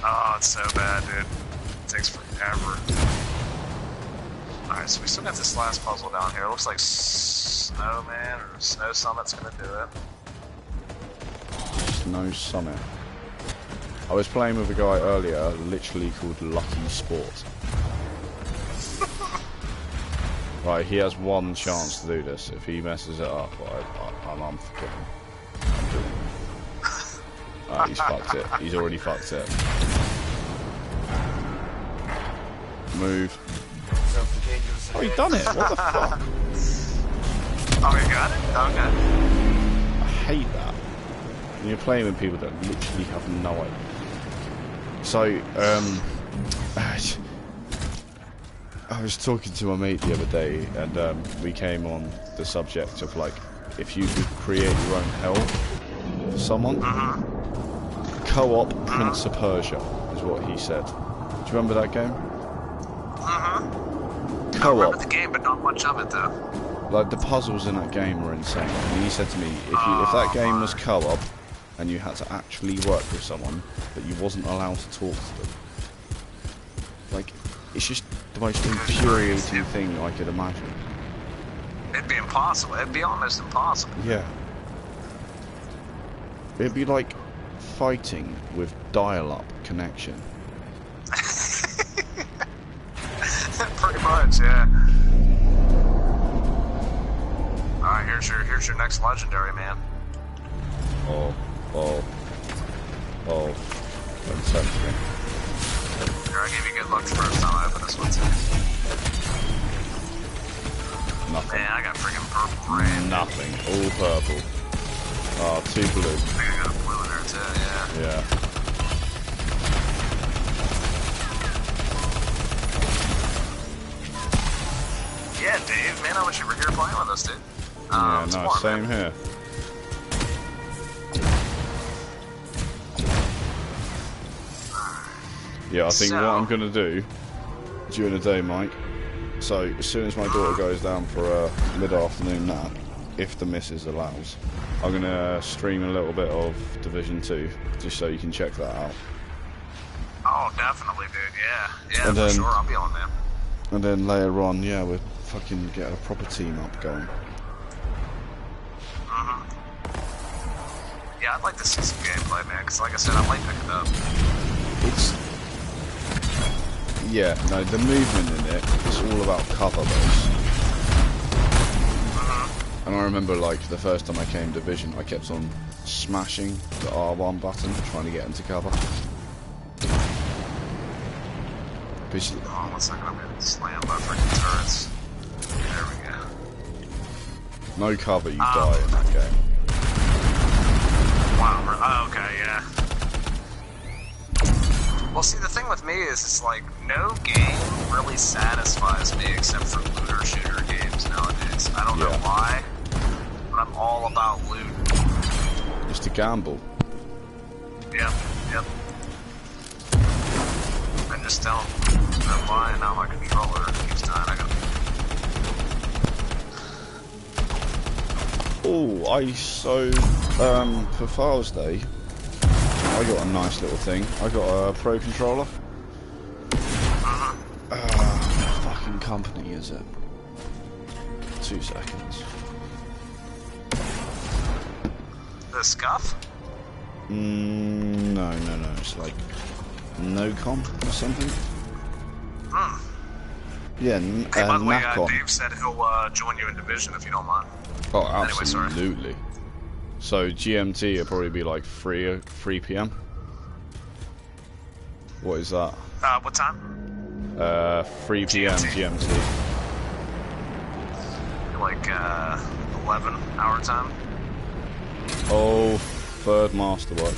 Oh, it's so bad, dude. It takes forever. Alright, so we still got this last puzzle down here. It looks like Snowman or Snow Summit's gonna do it. Snow Summit. I was playing with a guy earlier, literally called Lucky Sport. Right, he has one chance to do this. If he messes it up, I'm unforgiving. I'm doing it. Alright, he's fucked it. He's already fucked it. Move. Oh, he done it! What the fuck? Oh, you got it? Okay. I hate that. When you're playing with people that literally have no idea. So, I was talking to my mate the other day, and we came on the subject of like, if you could create your own hell for someone. Co-op Prince of Persia is what he said. Do you remember that game? I remember the game, but not much of it though. Like the puzzles in that game were insane. And he said to me, if that game was co-op and you had to actually work with someone, but you wasn't allowed to talk to them, like it's just the most infuriating thing I could imagine. It'd be impossible. It'd be almost impossible. Yeah. It'd be like fighting with dial-up connection. Pretty much, yeah. Alright, here's your next legendary, man. Oh. Don't touch me. Here, I gave you good luck the first time I opened this one too. Nothing. Man, I got freaking purple rain. Nothing. All purple. Oh, 2 blue. I think I got a blue in there too, yeah. Yeah. Yeah, Dave, man, I wish you were here playing with us, dude. Yeah, no, warm, same man. here. Yeah, I think what I'm going to do during the day, Mike, so as soon as my daughter goes down for a mid-afternoon nap, if the missus allows, I'm going to stream a little bit of Division 2, just so you can check that out. Oh, definitely, dude, yeah. Yeah, And for then- sure, I'll be on, man. And then later on, yeah, we'll fucking get a proper team up going. Yeah, I'd like to see some gameplay, man, because like I said, I might pick it up. It's... Yeah, no, the movement in it, it's all about cover base. And I remember, like, the first time I came to Division, I kept on smashing the R1 button, trying to get into cover. Basically, Oh, 1 second, I'm getting slammed by freaking turrets. There we go. no cover, you die in that game. Wow, oh, okay, yeah. Well, see, the thing with me is, it's like, no game really satisfies me except for looter-shooter games nowadays. I don't know Yeah. why, but I'm all about loot. Just a gamble. Yep. I just don't know why, and now my controller keeps dying. I gotta... For Father's Day, I got a nice little thing. I got a Pro Controller. Fucking company is it? 2 seconds. The Scuff? No. It's like No-Com or something. Yeah, Hey, by the way, Nacon. Dave said he'll join you in Division if you don't mind. Oh, Anyway, sorry. absolutely. So GMT will probably be like 3 p.m. What is that? What time? 3 p.m. GMT. Like 11 hour time. Oh, third masterwork.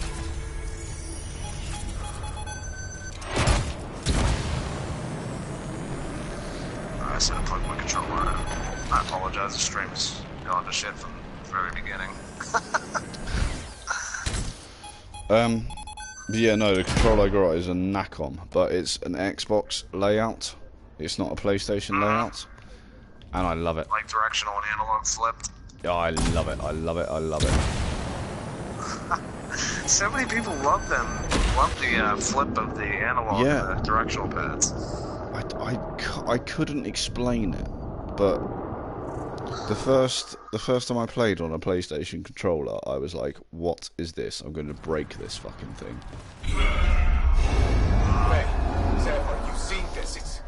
I should have plugged my controller in. I apologize, the stream is going to shit from the very beginning. Yeah, no, the controller I got is a Nacon, but it's an Xbox layout. It's not a PlayStation layout. And I love it. Like directional and analog flipped. Oh, I love it, I love it, I love it. So many people love them. Love the flip of the analog directional pads. I couldn't explain it, but the first time I played on a PlayStation controller, I was like, what is this? I'm going to break this fucking thing.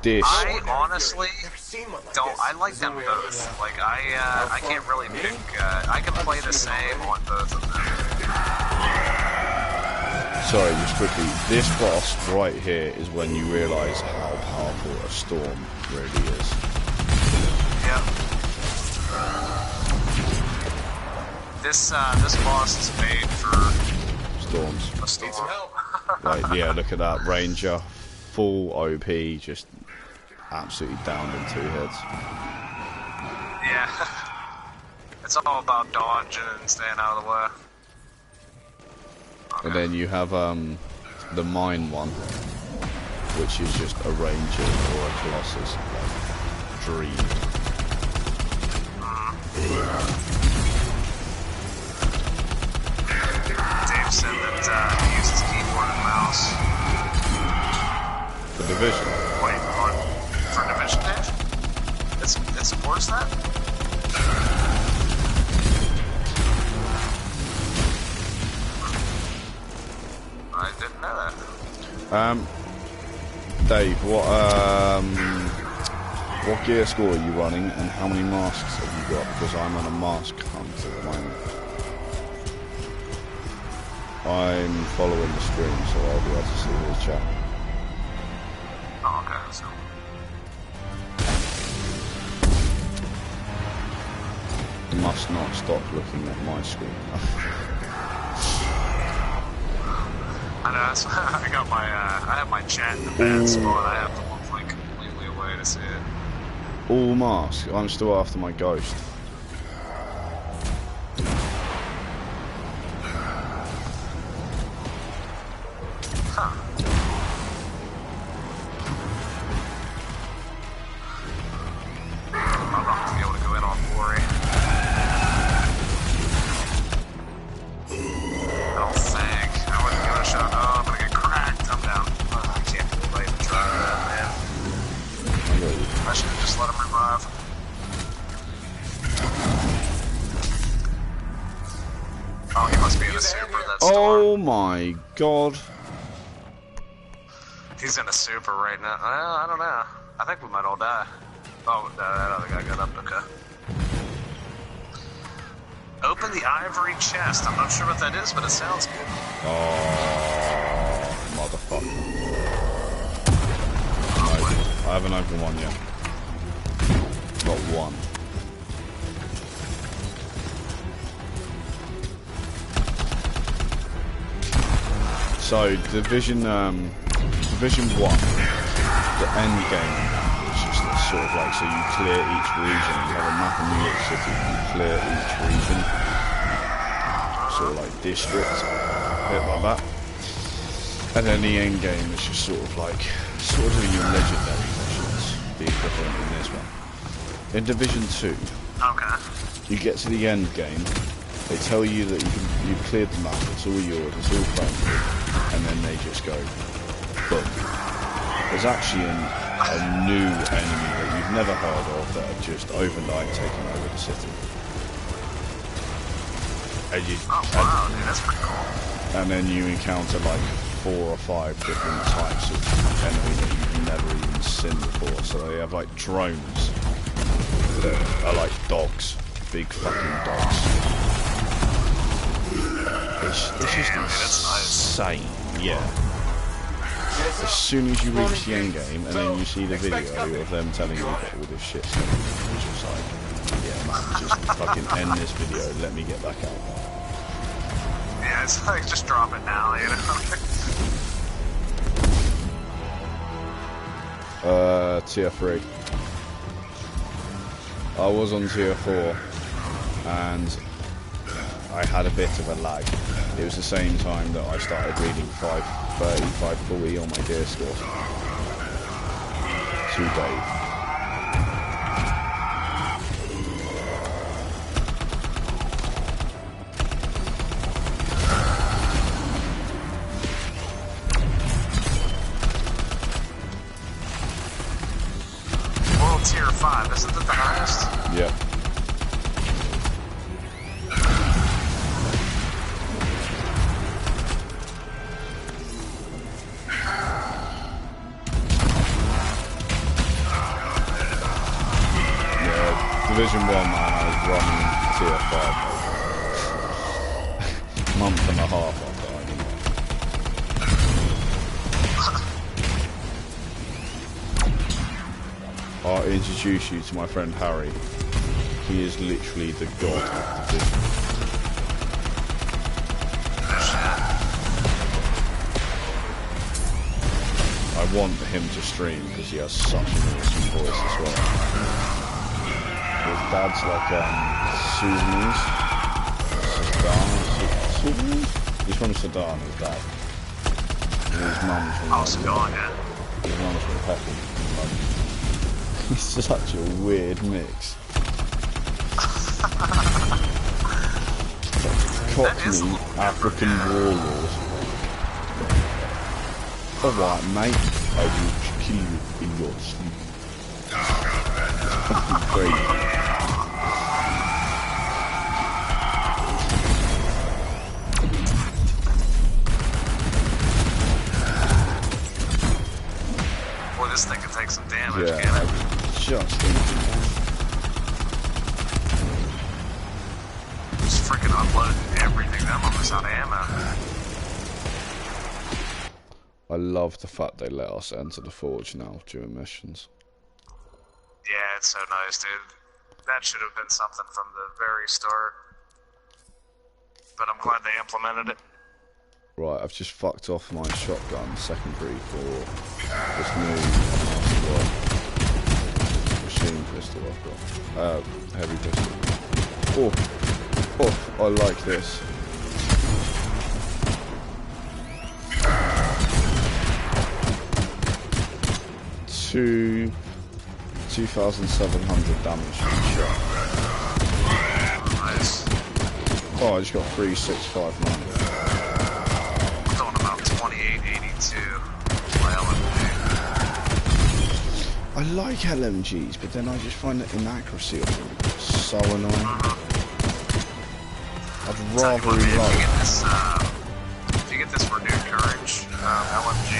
This. I honestly don't. I like them both. Like I can't really pick. I can play the same on both of them. Sorry, just quickly. This boss right here is when you realise how powerful a storm really is. Yep. This boss is made for storms. A storm. Like, yeah, look at that Ranger, full OP, just absolutely downed in 2 hits. Yeah. It's all about dodging and staying out of the way. And then you have the mine one, which is just a Ranger or a Colossus dream. Dave said that he uses keyboard and mouse. The Division. Wait, for Division, Dave? It supports that? I didn't know that. Dave, what gear score are you running, and how many masks have you got? Because I'm on a mask hunt at the moment. I'm following the stream, so I'll be able to see his chat. Oh, okay, that's cool. Must not stop looking at my screen. I know, that's I got my, I have my chat in the bad spot. I have to look like completely away to see it. All masks. I'm still after my ghost. Huh. I'm not gonna be able to go in on Glory. I don't think. I wouldn't give it a shot. Oh, I'm gonna get cracked. I'm down. Oh, I can't believe I even tried that, man. I should have just let him revive. Oh, he must be in a super, that's Oh my god. He's in a super right now. I don't know. I think we might all die. Oh, that other guy got up. Okay. Open the ivory chest. I'm not sure what that is, but it sounds good. Oh, motherfucker. I haven't opened one yet. Got one. So, Division 1, the end game is just sort of like, so you clear each region, you have a map of New York City, you clear each region, sort of like district, a bit like that. And then the end game is just sort of doing your legendary missions, the equivalent in this one. In Division 2, you get to the end game, they tell you that you've cleared the map, it's all yours, it's all friendly, and then they just go, boom. There's actually a new enemy that you've never heard of that have just overnight taken over the city. And dude, that's pretty cool. And then you encounter like 4 or 5 different types of enemy that you've never even seen before. So they have like drones that are like dogs, big fucking dogs. It's just insane, yeah. as soon as you reach the end game, and then you see the video of them telling you that all this shit's going on, it's just like, yeah, man, just fucking end this video, let me get back out. Yeah, it's like, just drop it now, you know? Tier 3. I was on Tier 4, and I had a bit of a lag. It was the same time that I started reading 530, 540 on my gear score. To Dave. World Tier 5, isn't it the highest? Yep. Division 1, man, I was running Tier 5 month and a half after I I'll introduce you to my friend Harry. He is literally the god of Division. I want him to stream because he has such an awesome voice as well. His dad's like Sudanese. He's from Sudan, his dad. And his mum's from Sudan, yeah. His mum's from Peking. He's such a weird mix. Cockney African warlord. Alright, mate. I will kill you in your sleep. Crazy. Boy, this thing can take some damage, Yeah, can't it? Just freaking unloading everything. That one was out of ammo. I love the fact they let us enter the forge now during missions. Yeah, it's so nice, dude. That should have been something from the very start. But I'm glad they implemented it. Right, I've just fucked off my shotgun secondary for this new machine pistol I've got. Heavy pistol. Oh, I like this. Two 2,700 damage from the shot. Nice. Oh, I just got 3,659. I'm doing about 2882. My LMG. I like LMGs, but then I just find the inaccuracy of them so annoying. I'd rather reload. If you get this renewed courage LMG,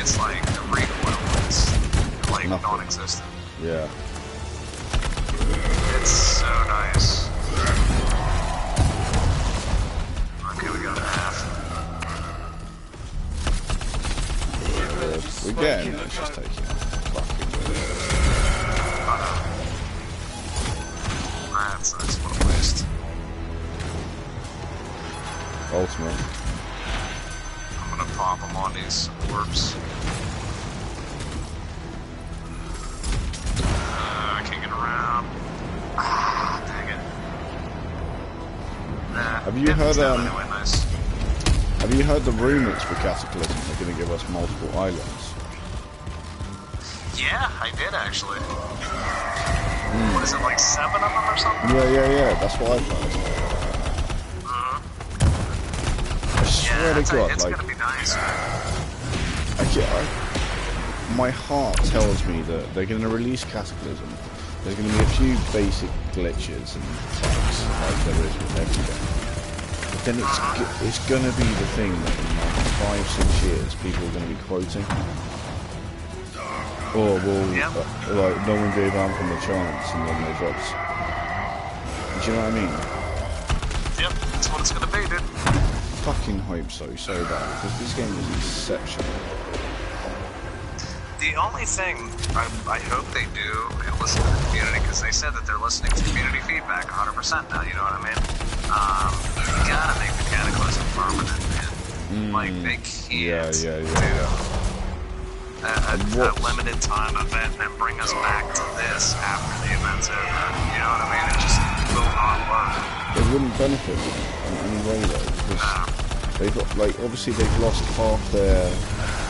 it's like the recoil is like non-existent. Yeah. It's so nice. Okay, we got half. We're getting it, it's just taking fucking. That's a nice little waste. Ultimate. I'm gonna pop them on these orbs. I can't get around. Ah, dang it. Nah, Have you heard anyway, nice. Have you heard the rumours for Cataclysm? They're going to give us multiple islands. Yeah, I did actually. What is it, like 7 of them or something? Yeah. That's what I've heard. I swear to God, it's like, gonna be nice. my heart tells me that they're going to release Cataclysm. There's going to be a few basic glitches and bugs, like there is with every game. But then it's going to be the thing that in like 5-6 years people are going to be quoting. Or like no one gave Anthem a chance and then they dropped. Do you know what I mean? Yep, that's what it's gonna be, dude. Fucking hope so bad, because this game is exceptional. The only thing I hope they do and listen to the community, because they said that they're listening to community feedback 100% now, you know what I mean? You gotta make the Cataclysm permanent, man. Like, they can't do a limited time event and bring us back to this after the event's over. You know what I mean? It just will not work. It wouldn't benefit them in any way, though, because they've got, like, obviously they've lost half their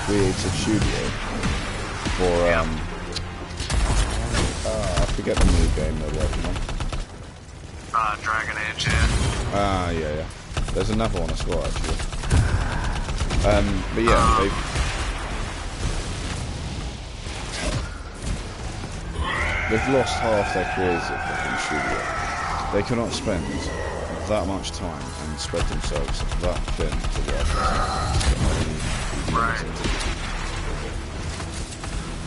creative studio. For, I forget the new game they're working on. Dragon Age, yeah. Yeah. There's another one as well, actually. But yeah, they've lost half their creative fucking studio. They cannot spend that much time and spread themselves that thin to work. Right.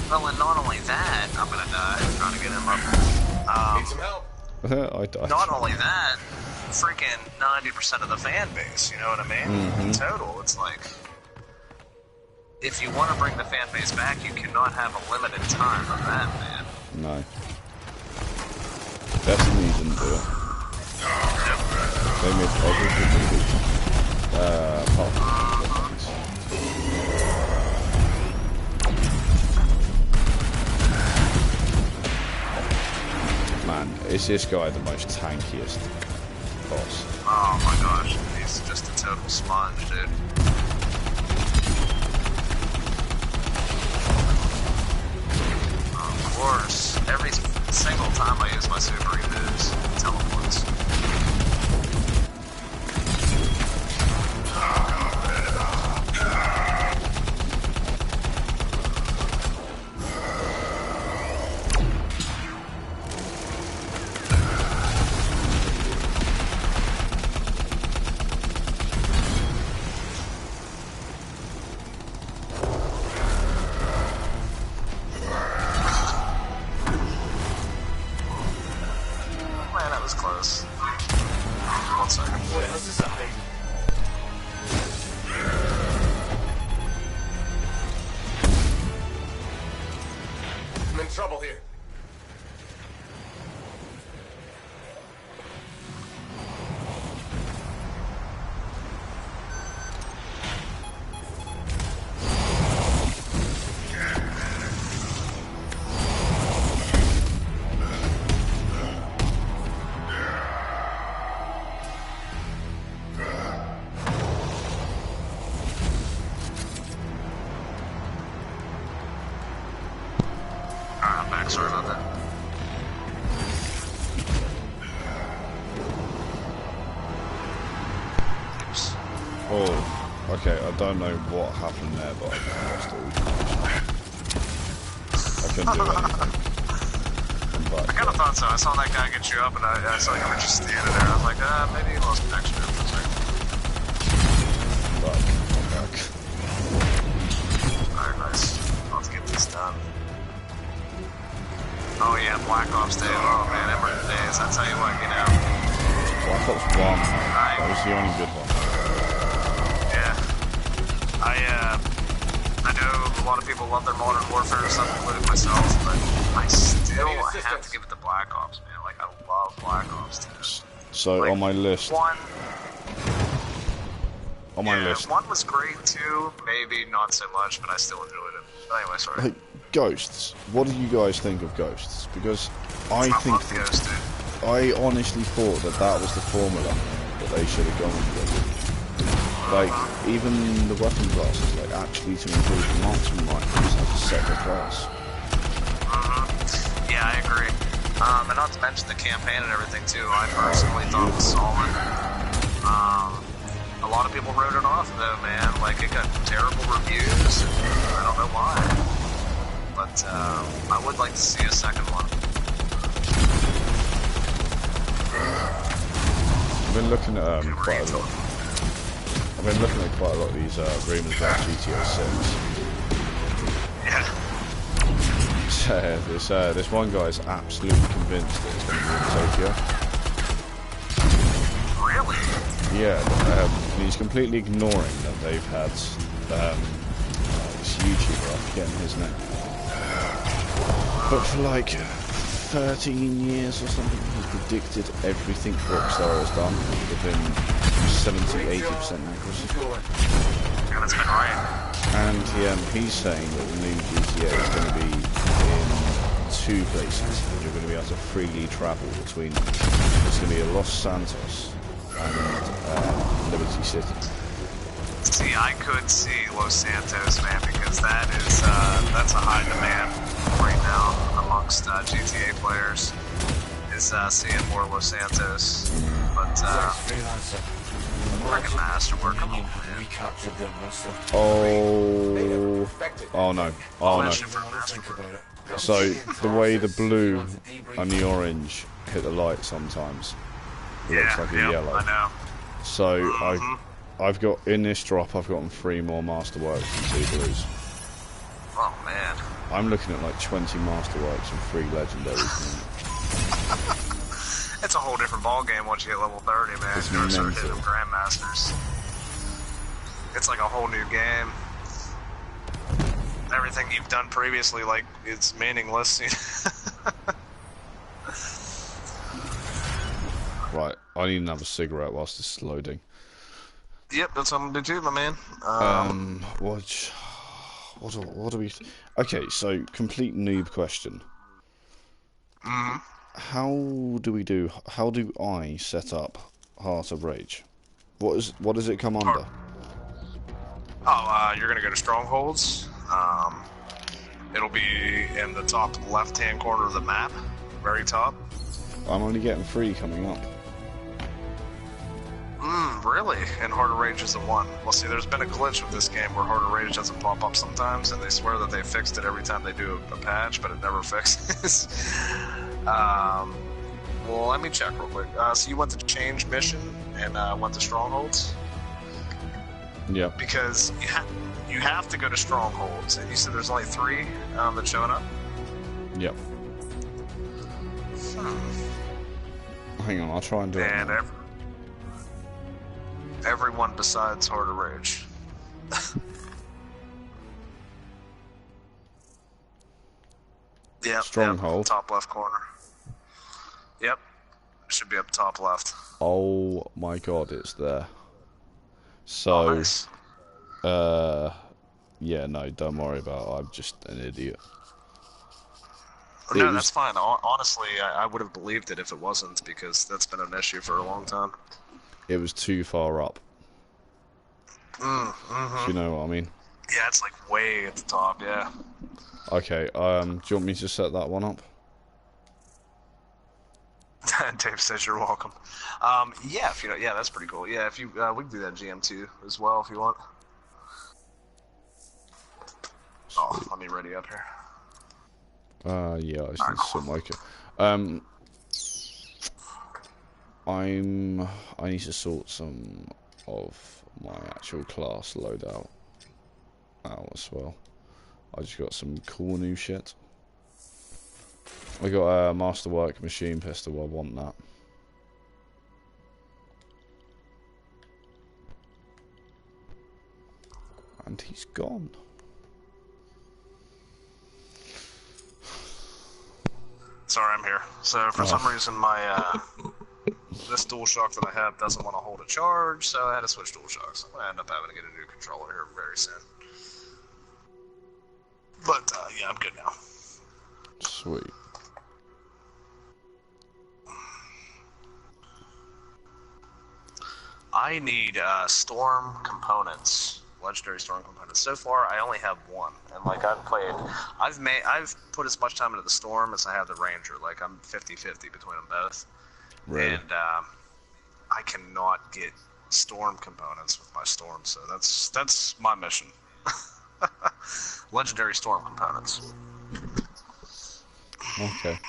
Well, and not only that, I'm gonna die trying to get him up. Need some help. I died. Not only that, freaking 90% of the fan base, you know what I mean? In total, it's like, if you want to bring the fan base back, you cannot have a limited time of that, man. No. Destiny didn't do it. They made everything apart from things. Man, is this guy the most tankiest boss? Oh my gosh, he's just a total sponge, dude. Of course, every single time I use my super, he moves, teleports. Sorry about that. Oops. Oh, okay, I don't know what happened there, but I couldn't do anything. I kind of thought so. I saw that guy get you up, and I saw you were just standing there. I was like, maybe he lost connection for a second. But I'm back. Alright, nice. Let's get this done. Oh yeah, Black Ops Day. Oh man, Emerald Days. I tell you what, you know. Black Ops 1. That was the only good one. Yeah. I know a lot of people love their Modern Warfare or something, including myself, but I still have to give it to Black Ops, man. Like, I love Black Ops 2. So, like, on my list. One was great too, maybe not so much, but I still enjoyed it. But anyway, sorry. Like, Ghosts. What do you guys think of Ghosts? Because I think Ghost, I honestly thought that was the formula that they should have gone with. Like, even the weapon classes, like, actually to include the marksman rifles as a separate class. Yeah, I agree. And not to mention the campaign and everything too, I personally thought it was solid. A lot of people wrote it off though, man. Like, it got terrible reviews, and I don't know why. But I would like to see a second one. I've been looking at quite a lot. I've been looking at quite a lot of these rumors about GTA 6. Yeah. This one guy's absolutely convinced that it's going to be in Tokyo. Really? Yeah, he's completely ignoring that they've had this YouTuber, I'm forgetting his name. But for like 13 years or something, he predicted everything Rockstar has done within 70-80% accuracy. Yeah, that's been right. And he's saying that the new GTA is going to be in 2 places. You're going to be able to freely travel between them. It's going to be a Los Santos and Liberty City. See, I could see Los Santos, man, because that's a high demand right now amongst GTA players. Is seeing more Los Santos, but working masterwork. Come on, man. Oh no! Oh no! So the way the blue and the orange hit the light sometimes, it looks like a yellow. I know. So I've got in this drop, I've gotten 3 more masterworks and 2 blues. Oh man. I'm looking at like 20 masterworks and 3 legendaries. It's a whole different ball game once you hit level 30, man. It's You start hitting mental. grandmasters. It's like a whole new game. Everything you've done previously, like, it's meaningless. Right, I need another cigarette whilst this is loading. Yep, that's what I'm gonna do too, my man. What do we? Okay, so complete noob question. How do I set up Heart of Rage? What does it come under? Oh, you're gonna go to Strongholds. It'll be in the top left-hand corner of the map, very top. I'm only getting 3 coming up. Really? And Heart of Rage is the one. Well, see, there's been a glitch with this game where Heart of Rage doesn't pop up sometimes, and they swear that they fixed it every time they do a patch, but it never fixes. Well, let me check real quick. So you went to change mission and went to Strongholds? Yep. Because you have to go to Strongholds, and you said there's only 3 that showing up? Yep. Hang on, I'll try and do it. And now. Everyone besides Heart of Rage. Yep. Stronghold. Top left corner. Yep. It should be up top left. Oh my god, it's there. So, Nice. yeah, no, don't worry about it. I'm just an idiot. No, that's fine. Honestly, I would have believed it if it wasn't, because that's been an issue for a long time. It was too far up. If you know what I mean. Yeah, it's like way at the top, yeah. Okay, do you want me to set that one up? Dave says you're welcome. Yeah, if you know, yeah, that's pretty cool. Yeah, if you we can do that GM2 as well if you want. Oh, let me ready up here. Yeah, I just need to sort my I need to sort some of my actual class loadout out as well. I just got some cool new shit. I got a Masterwork machine pistol, I want that. And he's gone. Sorry, I'm here. So for some reason my this DualShock that I have doesn't want to hold a charge, so I had to switch DualShocks. I'm gonna end up having to get a new controller here very soon. But yeah, I'm good now. Sweet. I need storm components, legendary storm components. So far, I only have 1, and like I've put as much time into the storm as I have the ranger. Like I'm 50-50 between them both, Really? and I cannot get storm components with my storm. So that's my mission. Legendary storm components. Okay.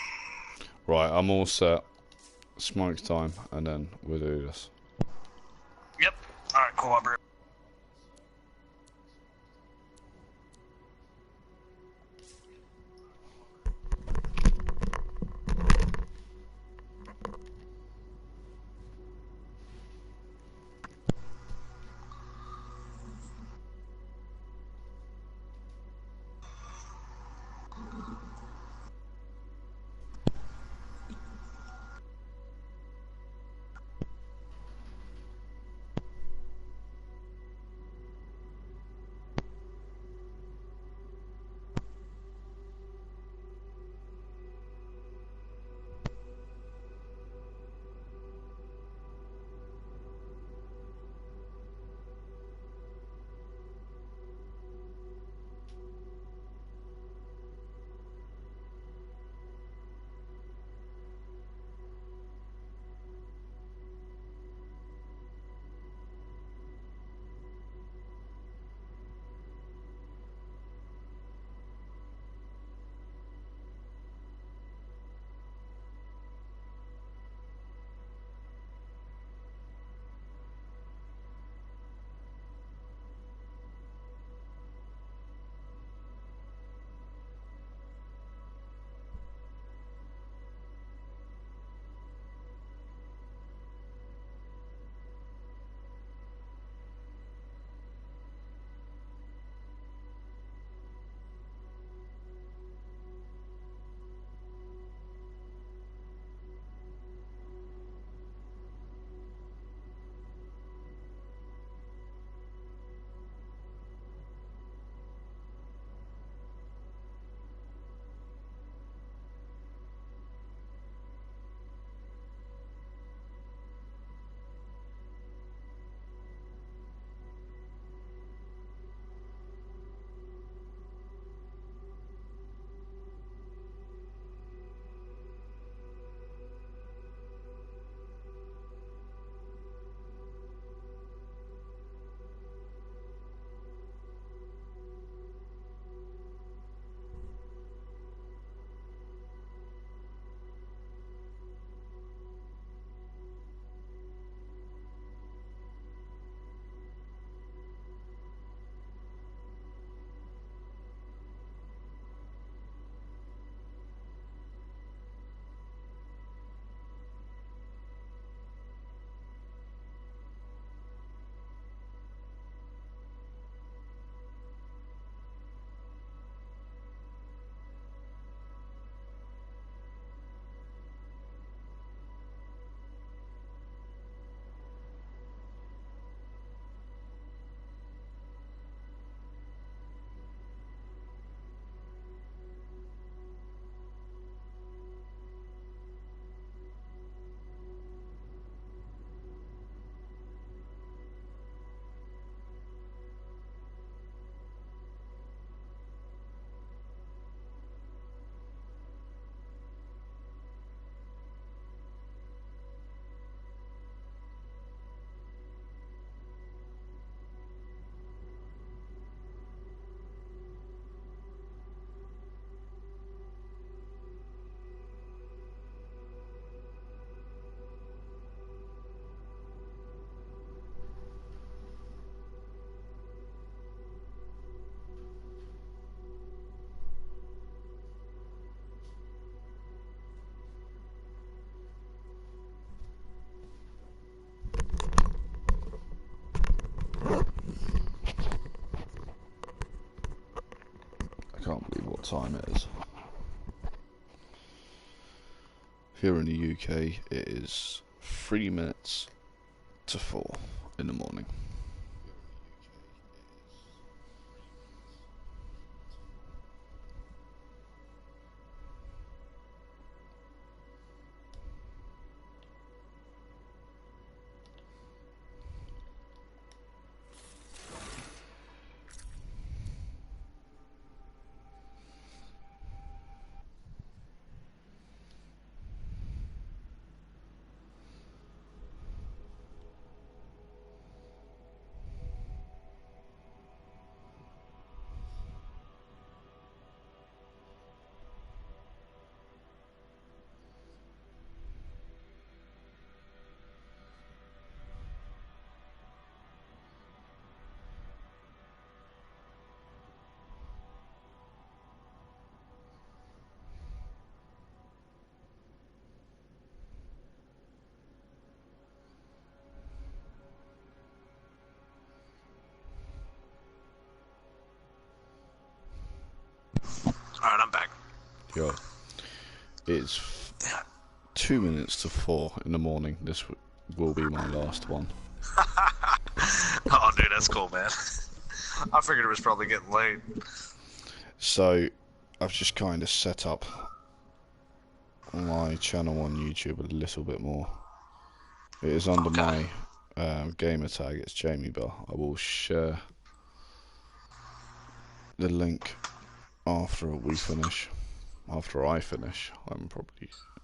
Right, I'm all set. Smoke time, and then we'll do this. Yep. All right. Cool. I'll be time it is. Here in the UK, it is 3 minutes to 4 in the morning. Alright, I'm back. Yo, it's 2 minutes to 4 in the morning. This will be my last one. Oh, dude, that's cool, man. I figured it was probably getting late. So, I've just kind of set up my channel on YouTube a little bit more. It is under my gamer tag. It's JAMMYBAR. I will share the link after we finish. After I finish,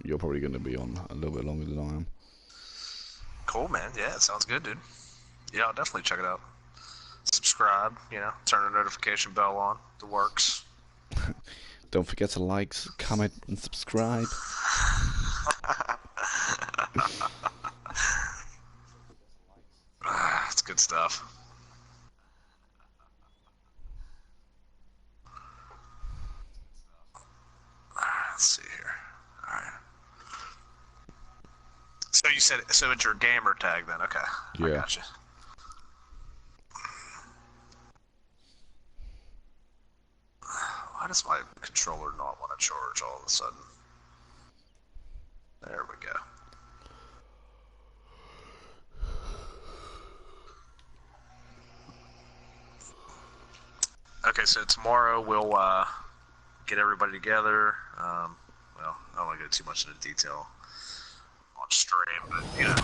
you're probably going to be on a little bit longer than I am. Cool, man. Yeah, it sounds good, dude. Yeah, I'll definitely check it out. Subscribe, you know, turn the notification bell on. The works. Don't forget to like, comment, and subscribe. It's good stuff. Let's see here. Alright. So you said, so it's your gamer tag then, okay. Yeah. I gotcha. Why does my controller not want to charge all of a sudden? There we go. Okay, so tomorrow we'll get everybody together. Well, I don't want to go too much into detail on stream, but you know,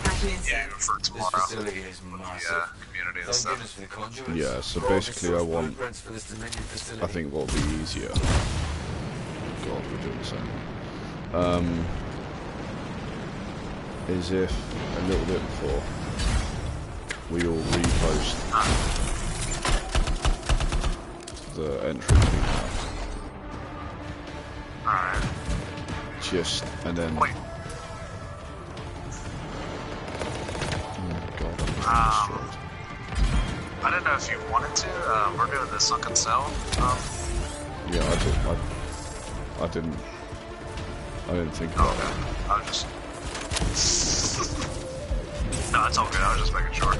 yeah, for tomorrow, This facility is massive. community and Thank stuff. goodness for the conduits. Yeah, so For all the basically source I want, blueprints for this Dominion facility. I think what will be easier, God, we're doing the same, is if a little bit before we all repost the entry we have. Alright. Just, and then... Wait. Oh God, I'm destroyed. I didn't know if you wanted to. We're doing the sunken cell. Yeah, I didn't think about Okay. I was just. No, it's all good. I was just making sure.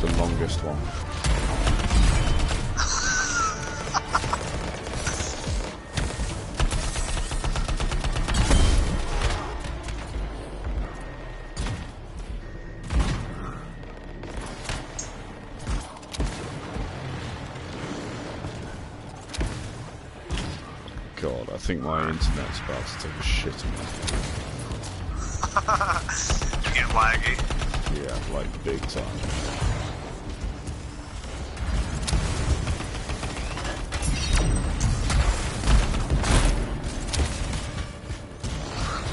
the longest one. God, I think my internet's about to take a shit on me. You get laggy. Yeah, like big time.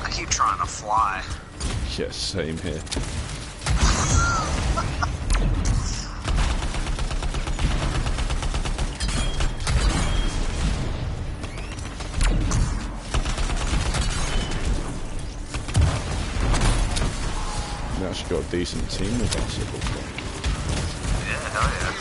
I keep trying to fly. Yeah, same here. We actually got a decent team with us, it looks like. Yeah, hell yeah.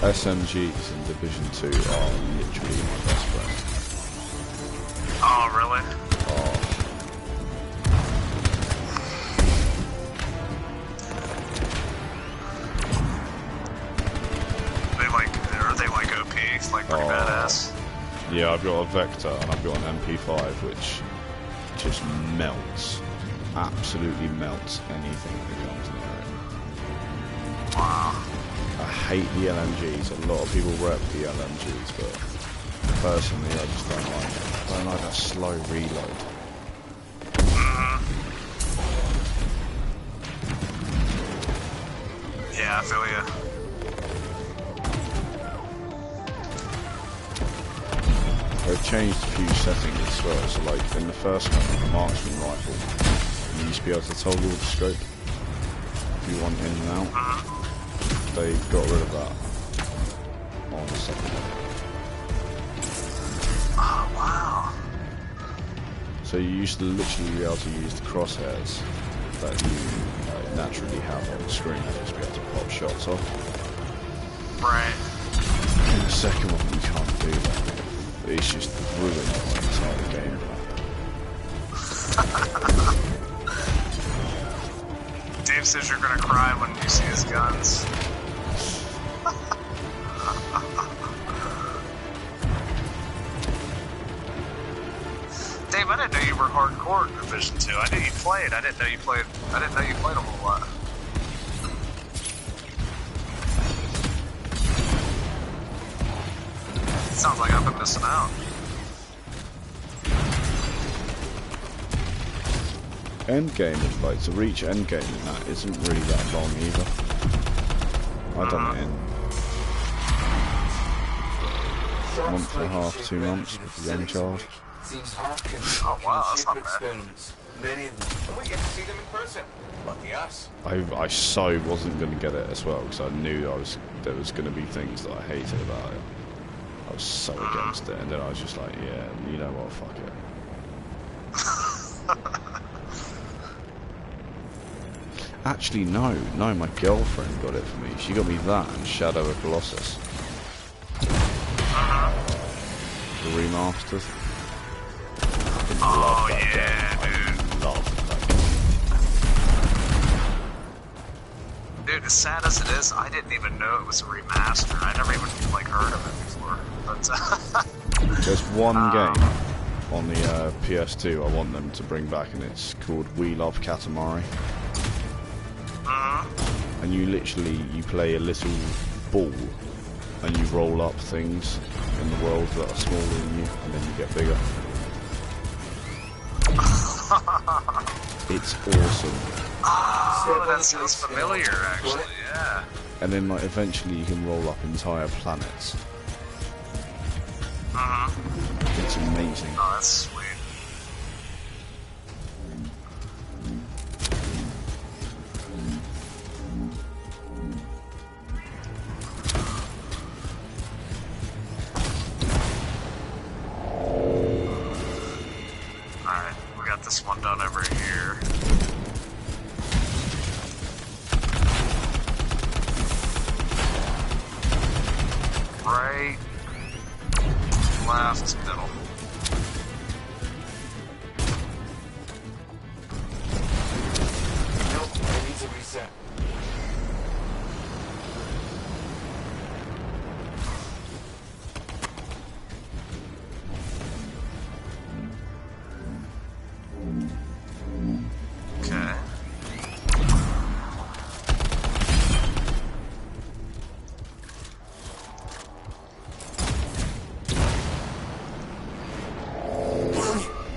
SMGs in Division 2 are literally my best friend. Oh, really? Oh. Are they like OP? Like pretty badass? Yeah, I've got a Vector and I've got an MP5 which just melts. Absolutely melts anything that comes near it. Wow. I hate the LMGs. A lot of people rep the LMGs, but personally I just don't like it. I don't like that slow reload. Yeah, I feel ya. They've changed a few settings as well, so like in the first one, the marksman rifle, you used to be able to toggle the scope if you want in and out. They got rid of that on the second one. Oh, wow. So you used to literally be able to use the crosshairs that you naturally have on the screen and just be able to pop shots off. Right. In the second one you can't do that. It's just ruined my entire gameplay. Dave says you're gonna cry when you see his guns. Dave, I didn't know you were hardcore in Division 2. I knew you played. I didn't know you played a whole lot. Sounds like I've been missing out. Endgame, like to reach endgame in that isn't really that long either. I've done it in a month and a half, 2 months with a young child. Oh wow, that's not bad. Many of them. And we get to see them in person. Lucky us. I so wasn't going to get it as well because I knew there was going to be things that I hated about it. I was so against it, and then I was just like, yeah, you know what, fuck it. Actually, no, my girlfriend got it for me. She got me that and Shadow of Colossus. The remastered. Oh yeah, dude. Love that game. Dude, as sad as it is, I didn't even know it was a remaster. I never even like heard of it before. But there's one game on the PS2 I want them to bring back, and it's called We Love Katamari. And you play a little ball, and you roll up things in the world that are smaller than you, and then you get bigger. It's awesome. Oh, that sounds familiar, actually. Yeah. And then, like, eventually you can roll up entire planets. It's amazing. Oh, that's sweet. Alright, we got this one done over here. Right, left, middle. Nope, I need to reset. Okay.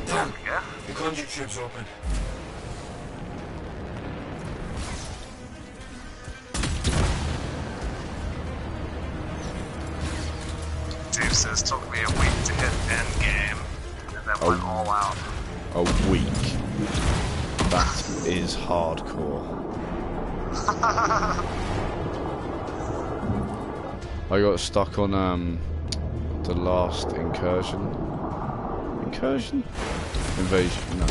Damn, Yeah. the conduit tube's open. Dave says took me a week to hit endgame, and then went all out. A week. That is hardcore. I got stuck on the last incursion. Incursion? Invasion, no.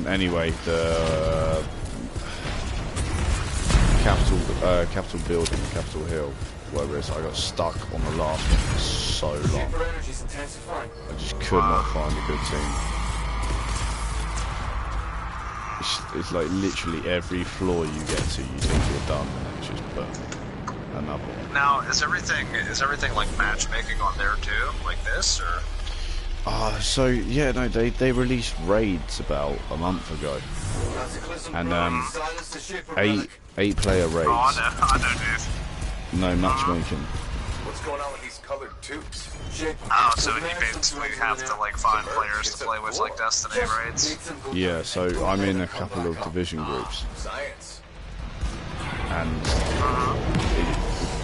Anyway, Capitol Building, Capitol Hill, whatever it is. I got stuck on the last one for so long. Super energy's intensifying. I just could not find a good team. It's like literally every floor you get to, you think you're done, and then it's just boom, another one. Now, is everything like matchmaking on there too, like this, or? So yeah, no, they released raids about a month ago, and 8-player raids. Oh, I know, dude. No matchmaking. What's going on with these colored tubes? Oh, so you basically have to like find players to play with like Destiny raids. Yeah, so I'm in a couple of division groups, Science. and the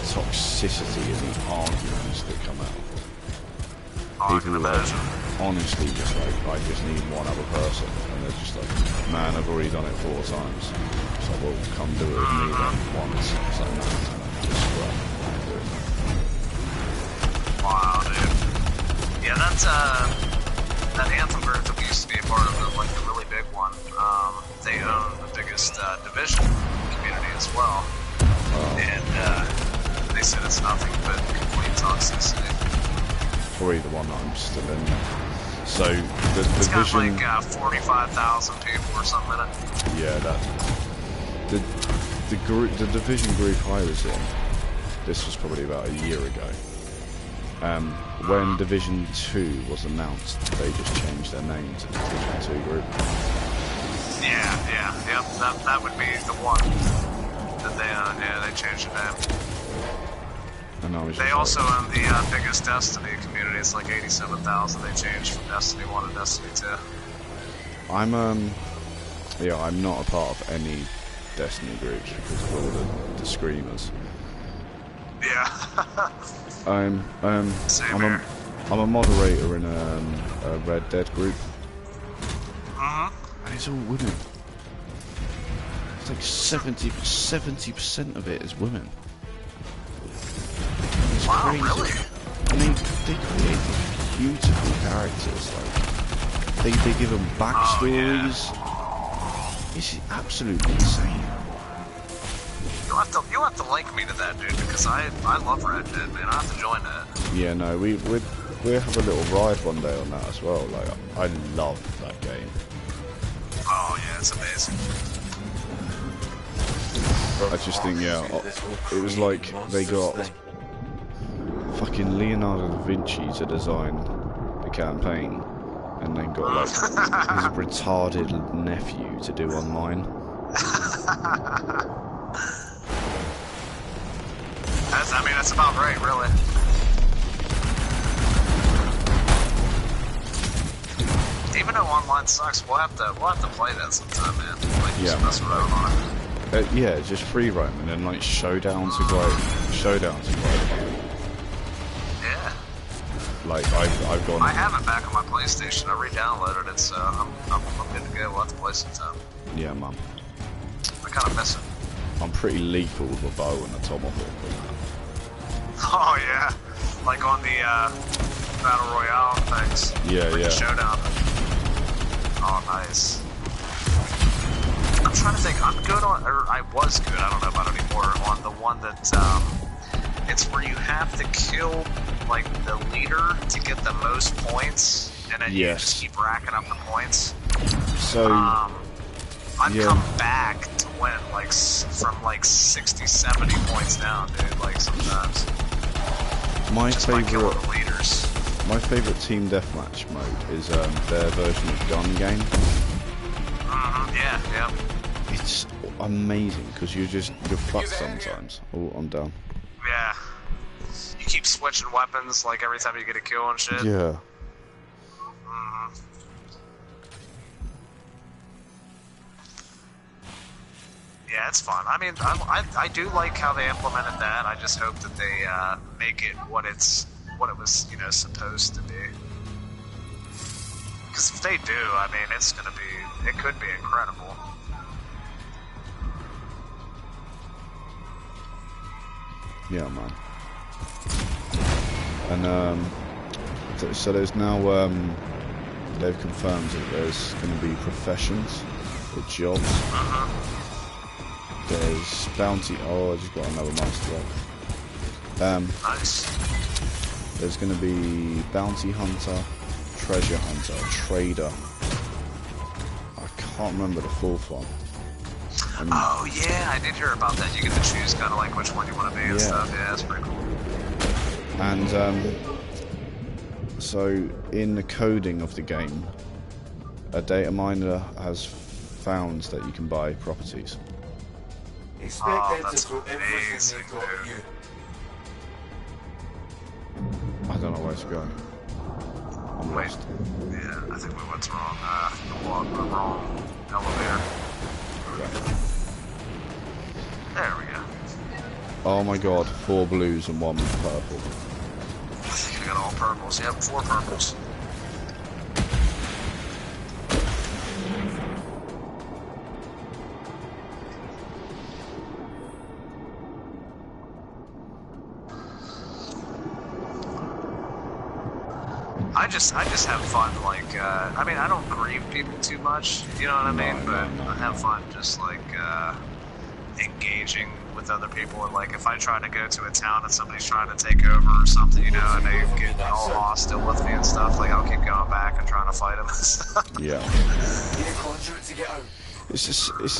toxicity and the arguments that come out. Oh, I can imagine. Honestly just like, I just need one other person, and they're just like, man, I've already done it 4 times. It's like, well, come do it with me then once. It's like, no, just scrap. Wow, dude. Yeah, that's that Anthem group that we used to be a part of, like the really big one. They own the biggest division community as well, and they said it's nothing but complete toxicity. Probably the one that I'm still in. So the it's division. got like 45,000 people or something in it. Yeah, that. The division group I was in. This was probably about a year ago. When Division 2 was announced, they just changed their name to the Division 2 group. Yeah. That would be the one that they changed the name. And I was They also own the biggest Destiny community. It's like 87,000. They changed from Destiny 1 to Destiny 2. I'm not a part of any Destiny groups because of all the screamers. Yeah. I'm a moderator in a Red Dead group. And it's all women. It's like 70% of it is women. It's crazy. Really? And they create beautiful characters. Like they give them backstories. It's absolutely insane. You'll have to link me to that, dude, because I love Red Dead, man. I have to join that. Yeah, no, we'll have a little ride one day on that as well. Like I love that game. Oh yeah, it's amazing. I just think, yeah, it was like they got fucking Leonardo da Vinci to design the campaign, and then got like his retarded nephew to do online. That's about right, really. Even though online sucks, we'll have to play that sometime, man. Like, just mess around on it. Yeah, just free roam and then like showdowns are great. Yeah. Like I've gone. I have it back on my PlayStation. I re-downloaded it, so I'm good to go. We'll have to play sometime. Yeah, man. I kind of miss it. I'm pretty lethal with a bow and a tomahawk on that. Oh yeah, like on the Battle Royale things. Yeah. The showdown. Oh, nice. I'm trying to think. I'm good on, or I was good. I don't know about anymore. On the one that it's where you have to kill like the leader to get the most points, and then you just keep racking up the points. So I've come back to win like from like 60, 70 points down, dude. Like sometimes. My favorite team deathmatch mode is their version of gun game. Yeah. It's amazing because you're fucked sometimes. Oh, I'm down. Yeah. You keep switching weapons like every time you get a kill and shit. Yeah. Yeah, it's fun. I mean, I do like how they implemented that. I just hope that they make it what it was, supposed to be. Because if they do, I mean, it could be incredible. Yeah, man. And so there's now they've confirmed that there's going to be professions or jobs. There's bounty. Oh, I just got another masterwork. Nice. There's going to be bounty hunter, treasure hunter, trader. I can't remember the fourth one. Oh yeah, I did hear about that. You get to choose kind of like which one you want to be and stuff. Yeah, that's pretty cool. And so in the coding of the game, a data miner has found that you can buy properties. Expect them to that's throw everything they've got at amazing, you. I don't know where to go. I'm Wait. lost. Yeah, I think we went wrong. The wrong elevator. There we go. Oh my god, 4 blues and 1 purple. I think I got all purples. Yep, 4 purples. I just have fun, like, I mean, I don't grieve people too much, you know what I mean? But I have fun just, like, engaging with other people. And, like, if I try to go to a town and somebody's trying to take over or something, you know, and they get all hostile with me and stuff, like, I'll keep going back and trying to fight them and stuff. Yeah. Need a conduit to get out. It's the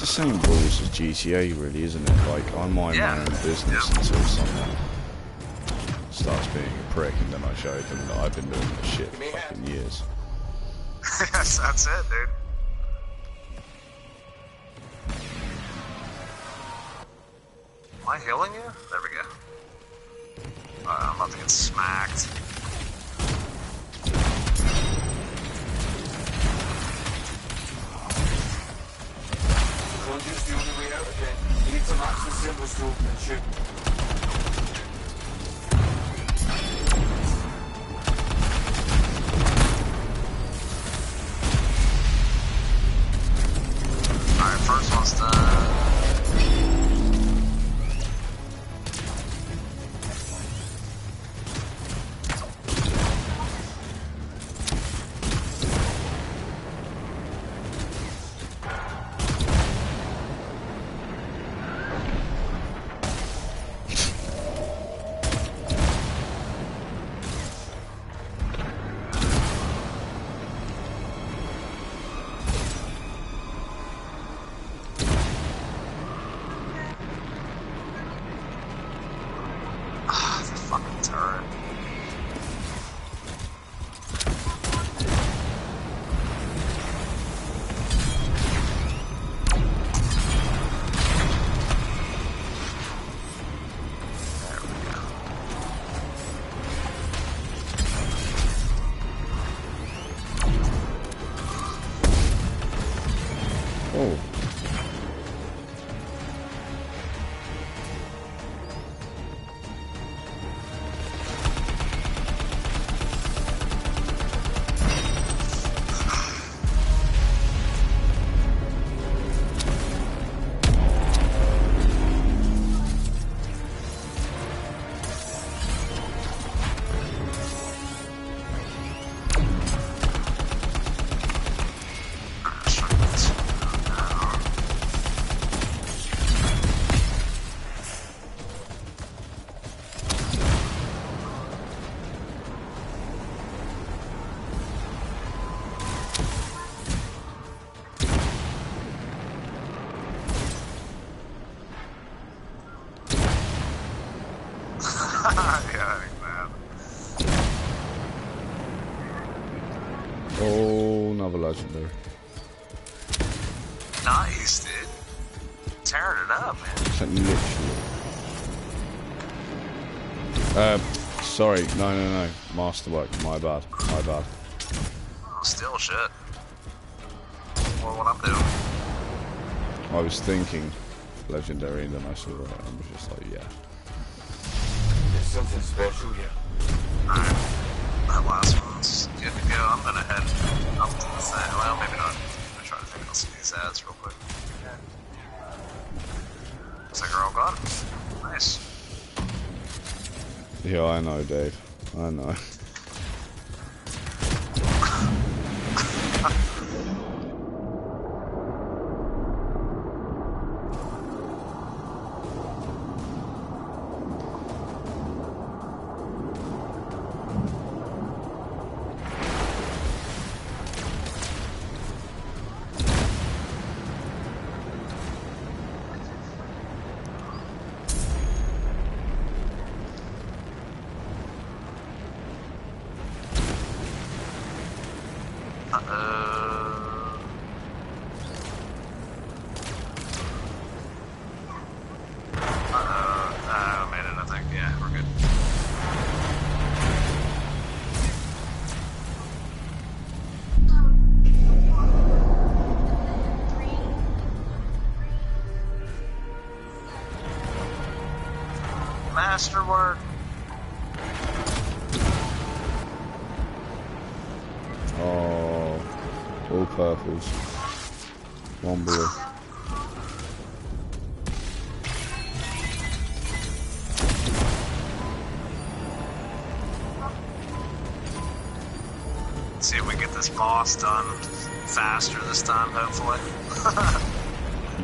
same rules as GTA, really, isn't it? Like, I mind my own business until someone starts being a prick, and then I show them that I've been doing this shit for fucking years. That's it, dude. Am I healing you? There we go. I'm about to get smacked. Conduit's the only way out again. You need to match the symbols to open and shoot. Alright, first one's done. Oh, another legendary. Nice, dude. Tearing it up, man. Literally. Sorry, no. Masterwork, my bad. Still shit. More what I'm doing. I was thinking legendary, and then I saw it, and was just like, yeah. There's something special here. Alright. That last one's good to go. I'm gonna head up to the thing. Well, maybe not. I'm gonna try to take out some of these ads real quick. Looks like we're all gone. Nice. Yeah, I know, Dave. I know. I made it, I think. Yeah, we're good. Masterwork. Oh, all purples. One blue. See if we get this boss done faster this time, hopefully.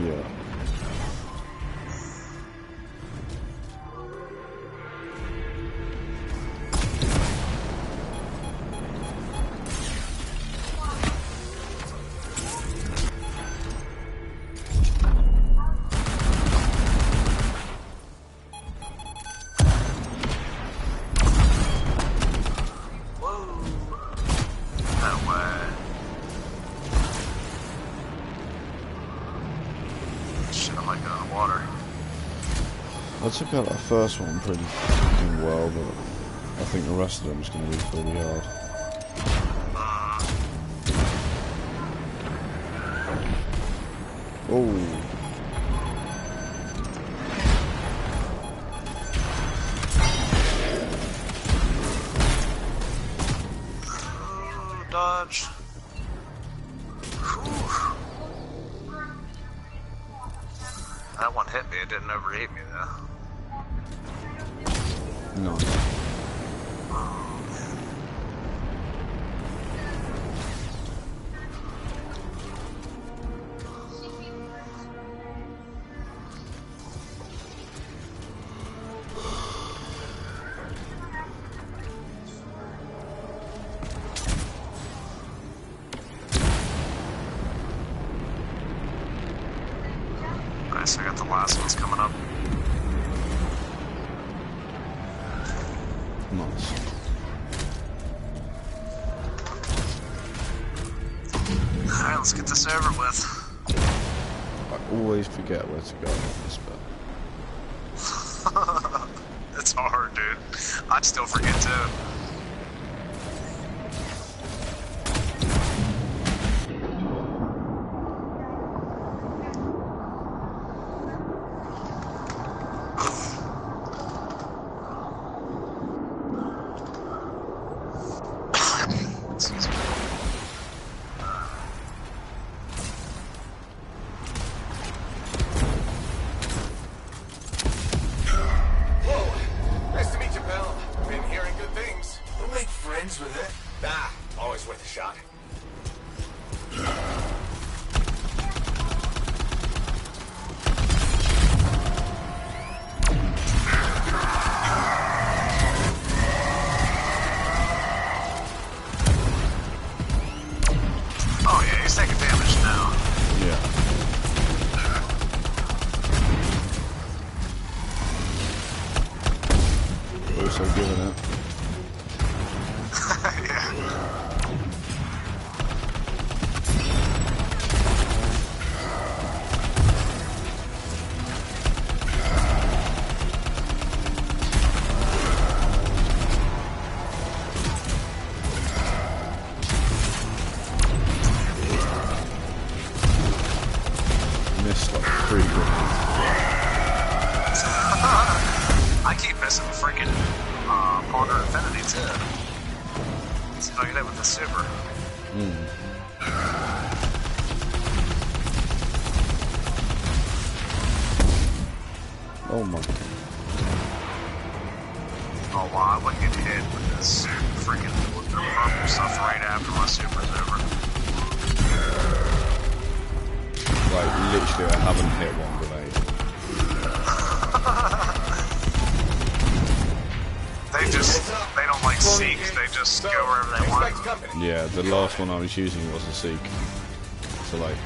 Yeah. I took out that first one pretty fucking well, but I think the rest of them is going to be pretty hard. Oh. Dodge. That one hit me, it didn't overheat me though. No. Nice, I got the last ones coming up. Nice. Alright, let's get this over with. I always forget where to go on this bit. It's hard, dude. I'd still forget too. I keep missing freaking Ponder Infinity too. Let's see if I get it with the super. Oh my god. Oh wow, I wouldn't get hit with this freaking with the purple stuff right after my super's over. Like literally I haven't hit one grenade. They don't like seek, they just go wherever they want. Yeah, the last one I was using was a seek. So like...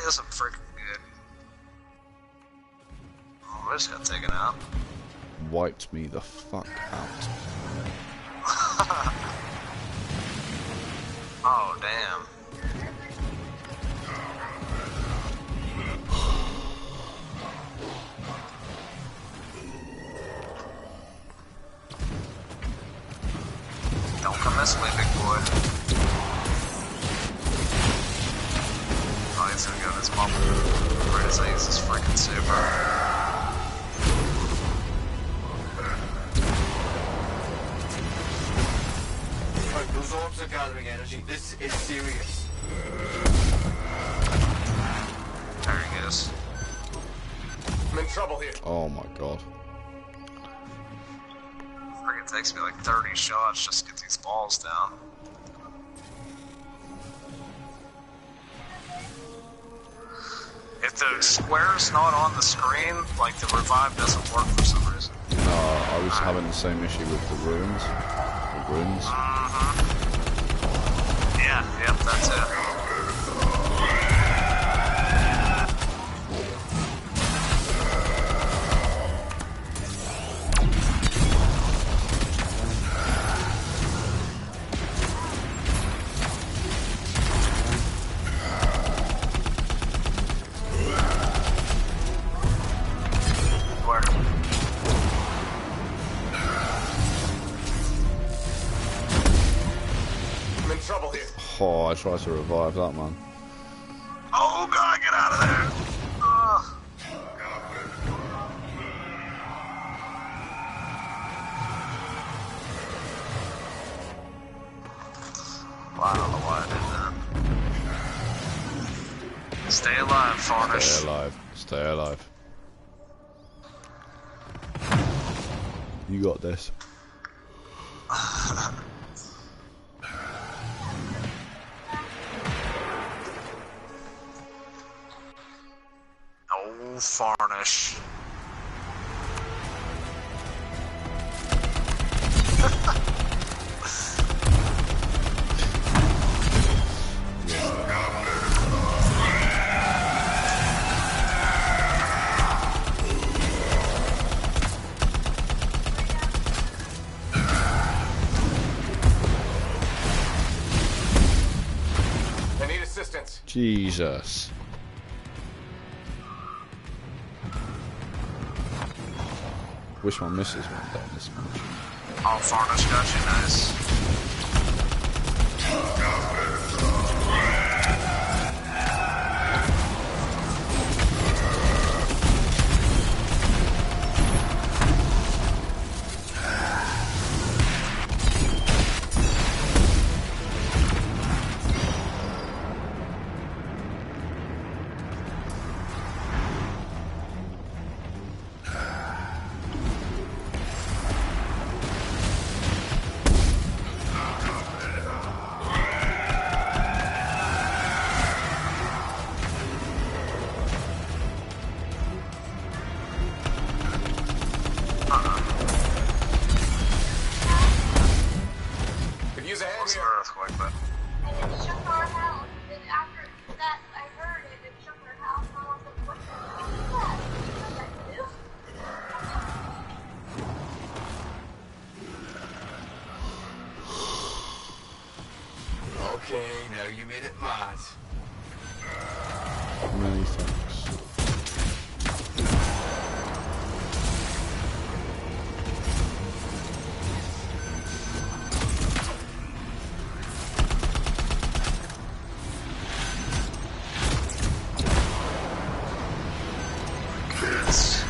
isn't freaking good. Oh, I just got taken out. Wiped me the fuck out. Oh, damn. Don't come this way, big boy. Oh, he's gonna go this bump. Right as I use this freaking super. Right, those orbs are gathering energy. This is serious. There he goes. I'm in trouble here. Oh my god. Freaking takes me like 30 shots just to get these balls down. If the square's not on the screen, like the revive doesn't work for some reason. No, I was having the same issue with the runes. The runes. Yeah, yep, that's it. Oh, I tried to revive that man. Oh god, get out of there! Well, I don't know why I did that. Stay alive, Farnish. Stay alive. Stay alive. You got this. Oh, Farnish. I need assistance. Jesus. Wish my missus went down this much. Oh, Farnish got you, nice. Could use a hand What's the here. earthquake, but And it shook our house. And after that, I heard it. It shook our house. And I was like, what the fuck is that? What did I do? Okay, now you made it mad. Many thanks. yes.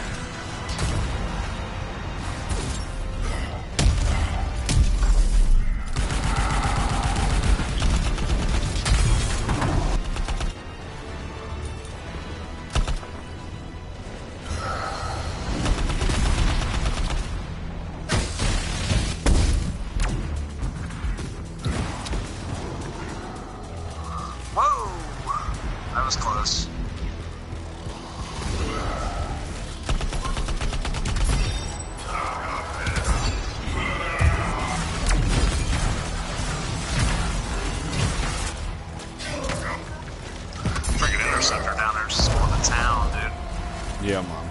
Yeah, man.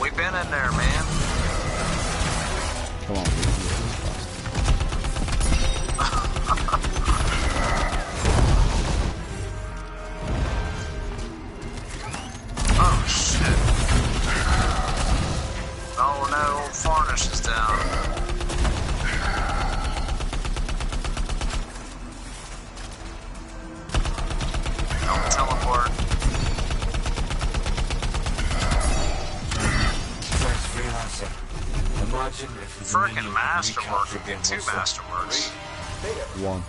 We've been in there, man. Come on. Oh shit. Oh no, Farnish is down. Don't teleport. Freelancer. Imagine if Frickin' Masterwork. Two Masterworks. One.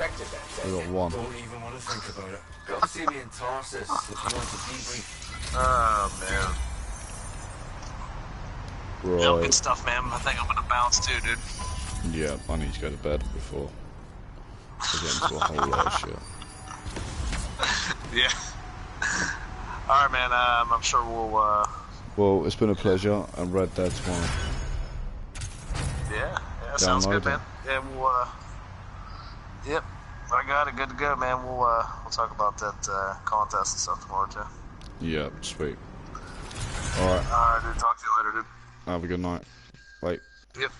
We got one. Don't even want to think about it. Go see me in Tarsus if you want to debrief. Oh man. No, good Right. stuff, man. I think I'm gonna bounce too, dude. Yeah, I need to go to bed before I get into a whole lot of shit. Yeah. Alright, man. I'm sure we'll, Well, it's been a pleasure, and Red Dead tomorrow. yeah, sounds good, Download man. Yeah, we'll, yep. I got it. Good to go, man. We'll talk about that, contest and stuff tomorrow, too. Yeah, sweet. Alright, Alright, dude. Talk to you later, dude. have a good night. Bye. Yep.